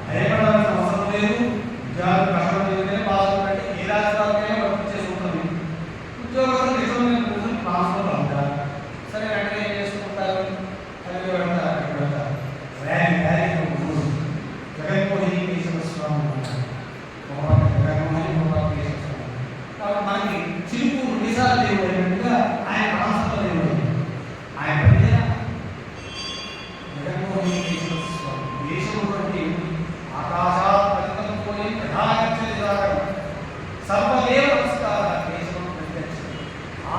భయపడాల్సిన అవసరం లేదు. ఉద్యోగాలు కష్టం చేస్తేనే బాగుందంటే ఏ రాష్ట్రాలకైనా వర్తించేసి ఉంటుంది. ఉద్యోగాలు నిజమైన రోజులు ట్రాన్స్ఫర్ అవుతారు. సరే వెంటనే ఏం చేసుకుంటారు? అది పెడతారు పెడతారు ర్యాలీ జగన్మోహన్ కేశవ స్వామి జగన్మోహన్ కేశవ స్వామి. కాబట్టి మనకి చిరుపు నిజాలు దేవుడు అయినట్టుగా ఆయన ట్రాన్స్ఫర్ దేవుడు. ఆయన జగన్మోహన్ కేశవ స్వామి దేశంలో ఆకాశాత్ పతితం పోయి ప్రధానగచ్చ సర్వదేవ నమస్కార కేశవం ప్రత్యక్ష.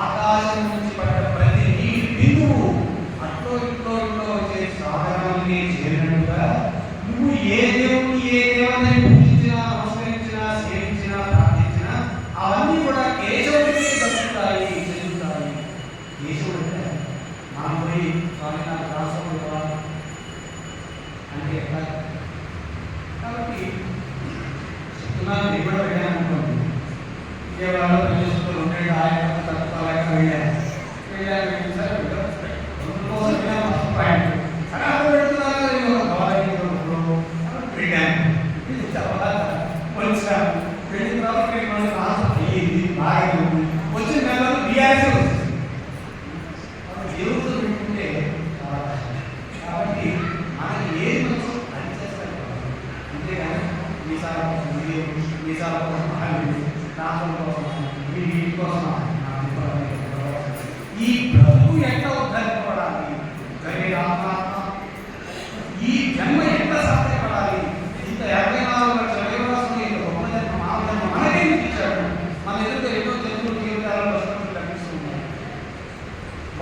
ఆకాశం నుంచి పడ్డ ప్రతి నీటి బిందువు అట్లో ఇట్లో వచ్చే సాధనాన్ని చేరినట్టుగా నువ్వు ఏ దేవుని ఏ దేవతని పూజించినా నమస్కరించినా సేవించినా ప్రార్థించినా అవన్నీ కూడా కేశవుడికి దక్కుతాయి చెందుతాయి. కేశవుడు మనం పోయి స్వామి నాకు ట్రాన్స్ఫర్ ఇవ్వాలి అంటే ఎట్లా? కాబట్టి చెప్తున్నాను నేను కూడా వెళ్ళాను అనుకోండి. విజయవాడలో ప్రదేశంలో ఉంటాయి ఆయన తత్వాలకి వెళ్ళాను సరే పాయింట్ అలా పెడుతున్నారు వెళ్ళాను. ఇది తర్వాత వచ్చాను. వెళ్ళిన తర్వాత అయ్యింది బాగా వచ్చిన నెలలో బీఆర్ఎస్ వచ్చింది. దేవుడితో పెట్టుకుంటే చాలా కష్టం. కాబట్టి దేశాల కోసం రాష్ట్రం కోసం వీటి కోసం ఈ బ్రతుకు ఎట్లా ఉద్ధరింపబడాలి, ఆత్మాత్మ ఈ జన్మ ఎట్లా సాధ్యపడాలి, ఇంత 54 లక్షల జీవరాశులు ఇంత గొప్ప జన్మ మానవ జన్మ మనకే ఇచ్చాడు. మన ఎదుట ఎన్నో జన్మలు జీవితాలలో కనిపిస్తున్నాయి.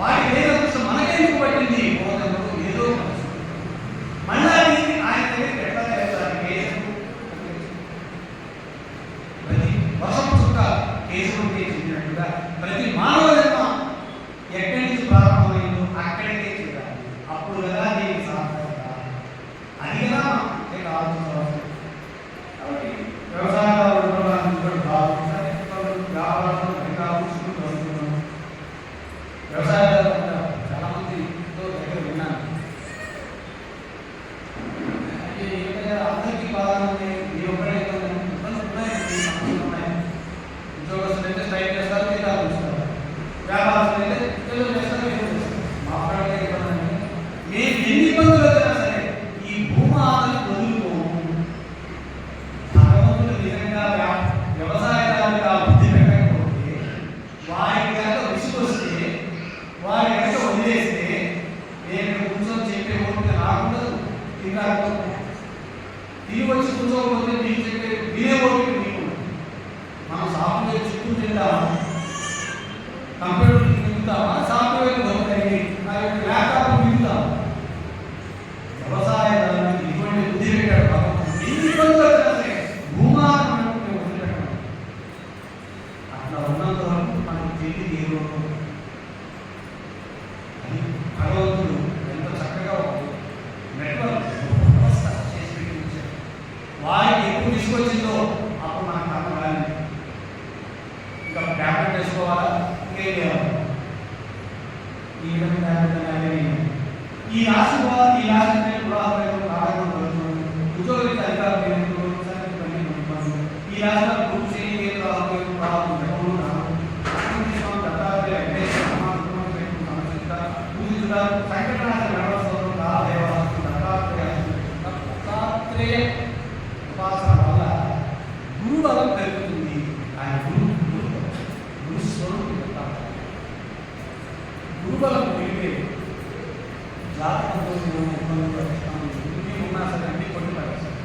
వాటి లేదృష్టం మనకెందుకు పట్టింది? ఏదో మళ్ళా ఆయన దగ్గరికి ఎట్లా చేస్తారు? ప్రతి వర్షం చుక్క కేసుకుంటే చెందినట్టుగా ప్రతి మానవ జన్మ ఎక్కడి నుంచి ప్రారంభమైందో అక్కడికే చేయాలి. అప్పుడు కదా దీనికి సార్థకత. అది కదా ఆలోచించవచ్చు. కాబట్టి వ్యవసాయదారులు వ్యవసాయదారులు చాలా మందితో దగ్గర విన్నాను. అందరికీ బాగా ఈ ఒక్కడే ఇబ్బందులు ఉన్నాయి. ఉద్యోగస్తులు అయితే స్ట్రైక్ చేస్తారు, జీతాలు ఇస్తారు. వ్యాపారస్తులు అయితే ఉద్యోగం చేస్తారు, మాట్లాడే ఇబ్బంది. మేము ఎన్ని ఇబ్బందులు వచ్చినా సరే ఈ భూమాతను వదులుకోము. భగవంతుడు నిజంగా వ్యవసాయదారులుగా బుద్ధి పెట్టకపోతే, వారి కనుక విసుకొస్తే, వారి కనుక వదిలేస్తే నేను కూర్చొని చెప్పే ఓపిక రాకుండా ఇంకా తిరిగి వచ్చి కూర్చోకపోతే నీకు చెప్పే వినే ఓపిక నీకు. మనం సాఫ్ట్వేర్ చుట్టూ తింటామా, కంప్యూటర్ మిగుతామా, సాఫ్ట్వేర్ దొరుకుతాయి, ల్యాప్టాప్ మిగుతాం. వ్యవసాయదారులకు ఇటువంటి బుద్ధి పెట్టాడు భగవంతుడు. ఎన్ని ఇబ్బందులు వచ్చినా సరే భూమాతను వదిలిపెట్టాడు. అట్లా ఉన్నంత వరకు మనకు తెలియదు ఏ రోజు. అది భగవంతుడు ఎంత చక్కగా నెట్వర్క్ వ్యవస్థ చేసి పెట్టి వారికి ఎప్పుడు తీసుకొచ్చిందో అప్పుడు మనకు అర్థం కాలేదు. ఇంకా ట్యాబ్లెట్ వేసుకోవాలా, ఇంకేం చేయాలి, ఈ విధంగా ట్యాబ్లెట్ అనేది ఈ రాశి ఈ రాశి ఉద్యోగ అధికారులు ఈ రాష్ట్ర గ్రూప్ ఉపాసన వల్ల గురుబలం పెరుగుతుంది. ఆయన గురుబలం పెరిగే జాతకంతో ఉన్నా సరే అన్ని కొన్ని పడేస్తారు.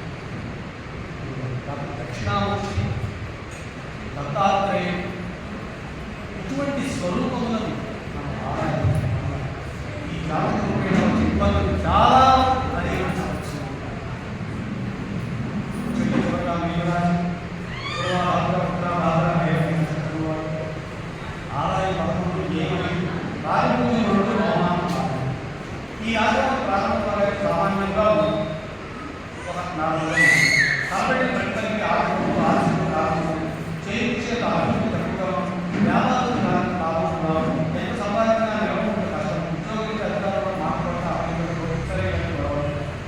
దక్షిణామూర్తి దత్తాత్రేయ ఇటువంటి స్వరూపములను ఈ జాతకం ఇబ్బందులు చాలా అధిగమించవచ్చు. ఆదాయ పదకొండు ఏమైంది ఈ ఆదాయం ప్రారంభంగా సామాన్యంగా ఒక 4 రోజులు కాబట్టి ప్రజలకి ఆర్థిక చేయించే అభివృద్ధి తగ్గుతాం, వ్యాపారం లాభం ఎంత సంపాదించిన వ్యవహారం కష్టం, ఉద్యోగులకి అధికారులు మాట్లాడుతూ సరే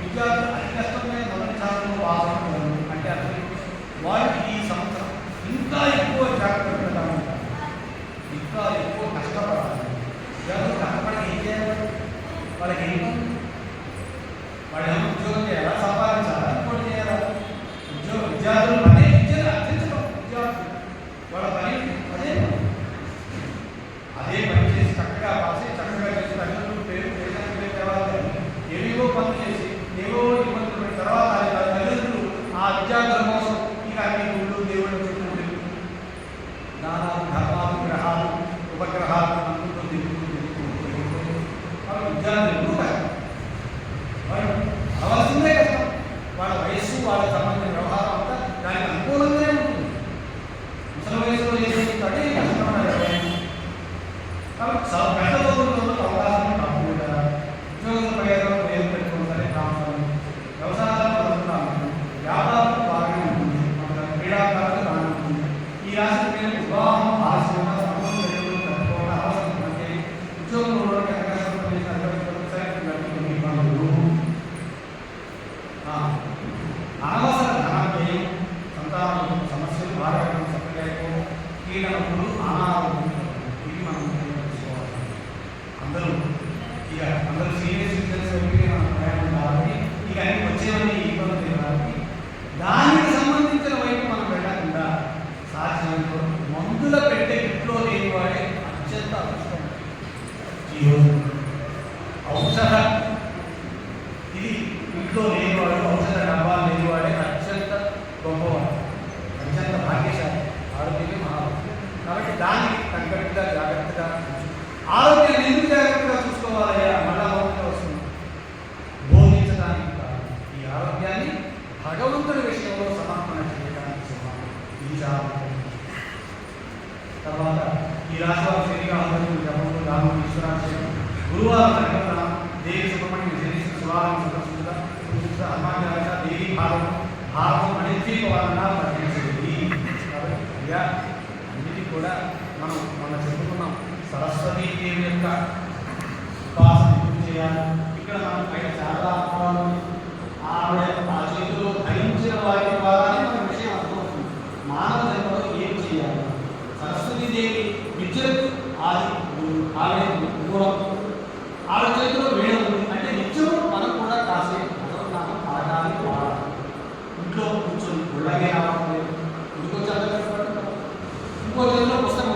విద్యార్థులు అతి కష్టమైన మొదటి శాతంలో వాసన అంటే అసలు వారికి ఈ సంవత్సరం ఇంకా ఎక్కువ జాగ్రత్త పెట్టడం, ఇంకా ఎక్కువ కష్టపడాలి. విద్యార్థులు కష్టపడి ఏం చేయాలి, వాళ్ళకి వాళ్ళు ఏమో ఉద్యోగం చేయాలా, సంపాదించాలా, ఇంకోటి చేయాలా. విద్యార్థులు అదే విద్యను అర్థించడం, విద్యార్థులు వాళ్ళ పని అదే పని చేసి చక్కగా పాసి చక్కగా చేసి తల్లిదండ్రులు పేరు దేశానికి తేవాలి. ఏవేవో పనులు చేసి ఏవో ఇబ్బందులు పడిన తర్వాత తల్లిదండ్రులు ఆ విద్యార్థుల కోసం ఇక అన్ని గుళ్ళు దేవుళ్ళు చుట్టూ దానాలు ధర్మాలు గ్రహాలు ఉపగ్రహాలు అనుకుంటూ విద్యార్థులు వాళ్ళు అవలసిందే కష్టం. వాళ్ళ వయస్సు వాళ్ళకి సంబంధించిన వ్యవహారం అంతా దానికి అనుకూలంగానే ఉంటుంది. ముసలి వయసులో చేసేటంటే కష్టపడాలి. కాబట్టి పెద్ద చదువుల్లో అవకాశం తక్కువ. ఉద్యోగం ప్రయోజనం పేరు పెట్టుకుని సరే కావాలి. వ్యవసాయాలు చదువుతున్నాము, వ్యాపారం బాగానే ఉంటుంది, క్రీడాకారులు బాగానే ఉంటుంది. ఈ రాశి పేరు వివాహం ఆలస్యంగా సమూహం తట్టుకోవడం అవసరం. అంటే ఉద్యోగంలో అనవసర ధనాభ్యయం, సంతానం సమస్యలు, భార్యను సత్యలేకో, కీడనప్పుడు అనారోగ్యం, ఇది మనం తెలుసుకోవాలి. అందరూ సీనియర్ సిటిజన్స్ మనం ప్రయాణం కాబట్టి ఇక అన్ని వచ్చేవన్నీ ఇబ్బంది కాబట్టి దానికి సంబంధించిన వైపు మనం వెళ్ళకుండా ఇంట్లో లేనివాడు, ఔషధ డబ్బాలు లేనివాడే అత్యంత గొప్పవాడు, అత్యంత భాగ్యశాలి. ఆరోగ్యమే మహాభాగ్యం. కాబట్టి దానికి తగ్గట్టుగా జాగ్రత్తగా ఆరోగ్యాన్ని ఎందుకు జాగ్రత్తగా చూసుకోవాలయ్యా? మళ్ళా ఆరోగ్యం వస్తుంది. బోధించడానికి కాదు, ఈ ఆరోగ్యాన్ని భగవంతుడి విషయంలో సమర్పణ చేయడానికి సమానం. ఈ జాగ్రత్త తర్వాత ఈ రాశి వారు శనిగా ఆరోగ్యం జపములు రాముడు ఈశ్వరాశయం గురువారం సంకల్పన దేవి సుబ్రహ్మణ్యం జనిస్తు శివాలయం సందర్శించుట హనుమాన్ దేవి భారతం అనిత్యీకరణ పఠించేది. కాబట్టి అయ్యా అన్నిటికీ కూడా మనం చెప్పుకున్నాం సరస్వతీదేవి యొక్క ఉపాసన ఎందుకు చేయాలి. ఇక్కడ మనం పైన చాలా ఆవిడ ఆ చేతిలో ధరించిన వారి ద్వారానే మన విషయం అర్థమవుతుంది. మానవ జన్మలో ఏం చేయాలి? సరస్వతీదేవి విద్యకు ఆవిడ గుణం, ఆవిడ చేతిలో వేయడం ఉంది అంటే నిత్యం మనం కూడా కాసేపు భగవన్నామం పాడాలి, వాడాలి. ఇంట్లో కూర్చొని గుళ్ళగే రావడం లేదు, ఇంకో చేతిలో పుస్తకం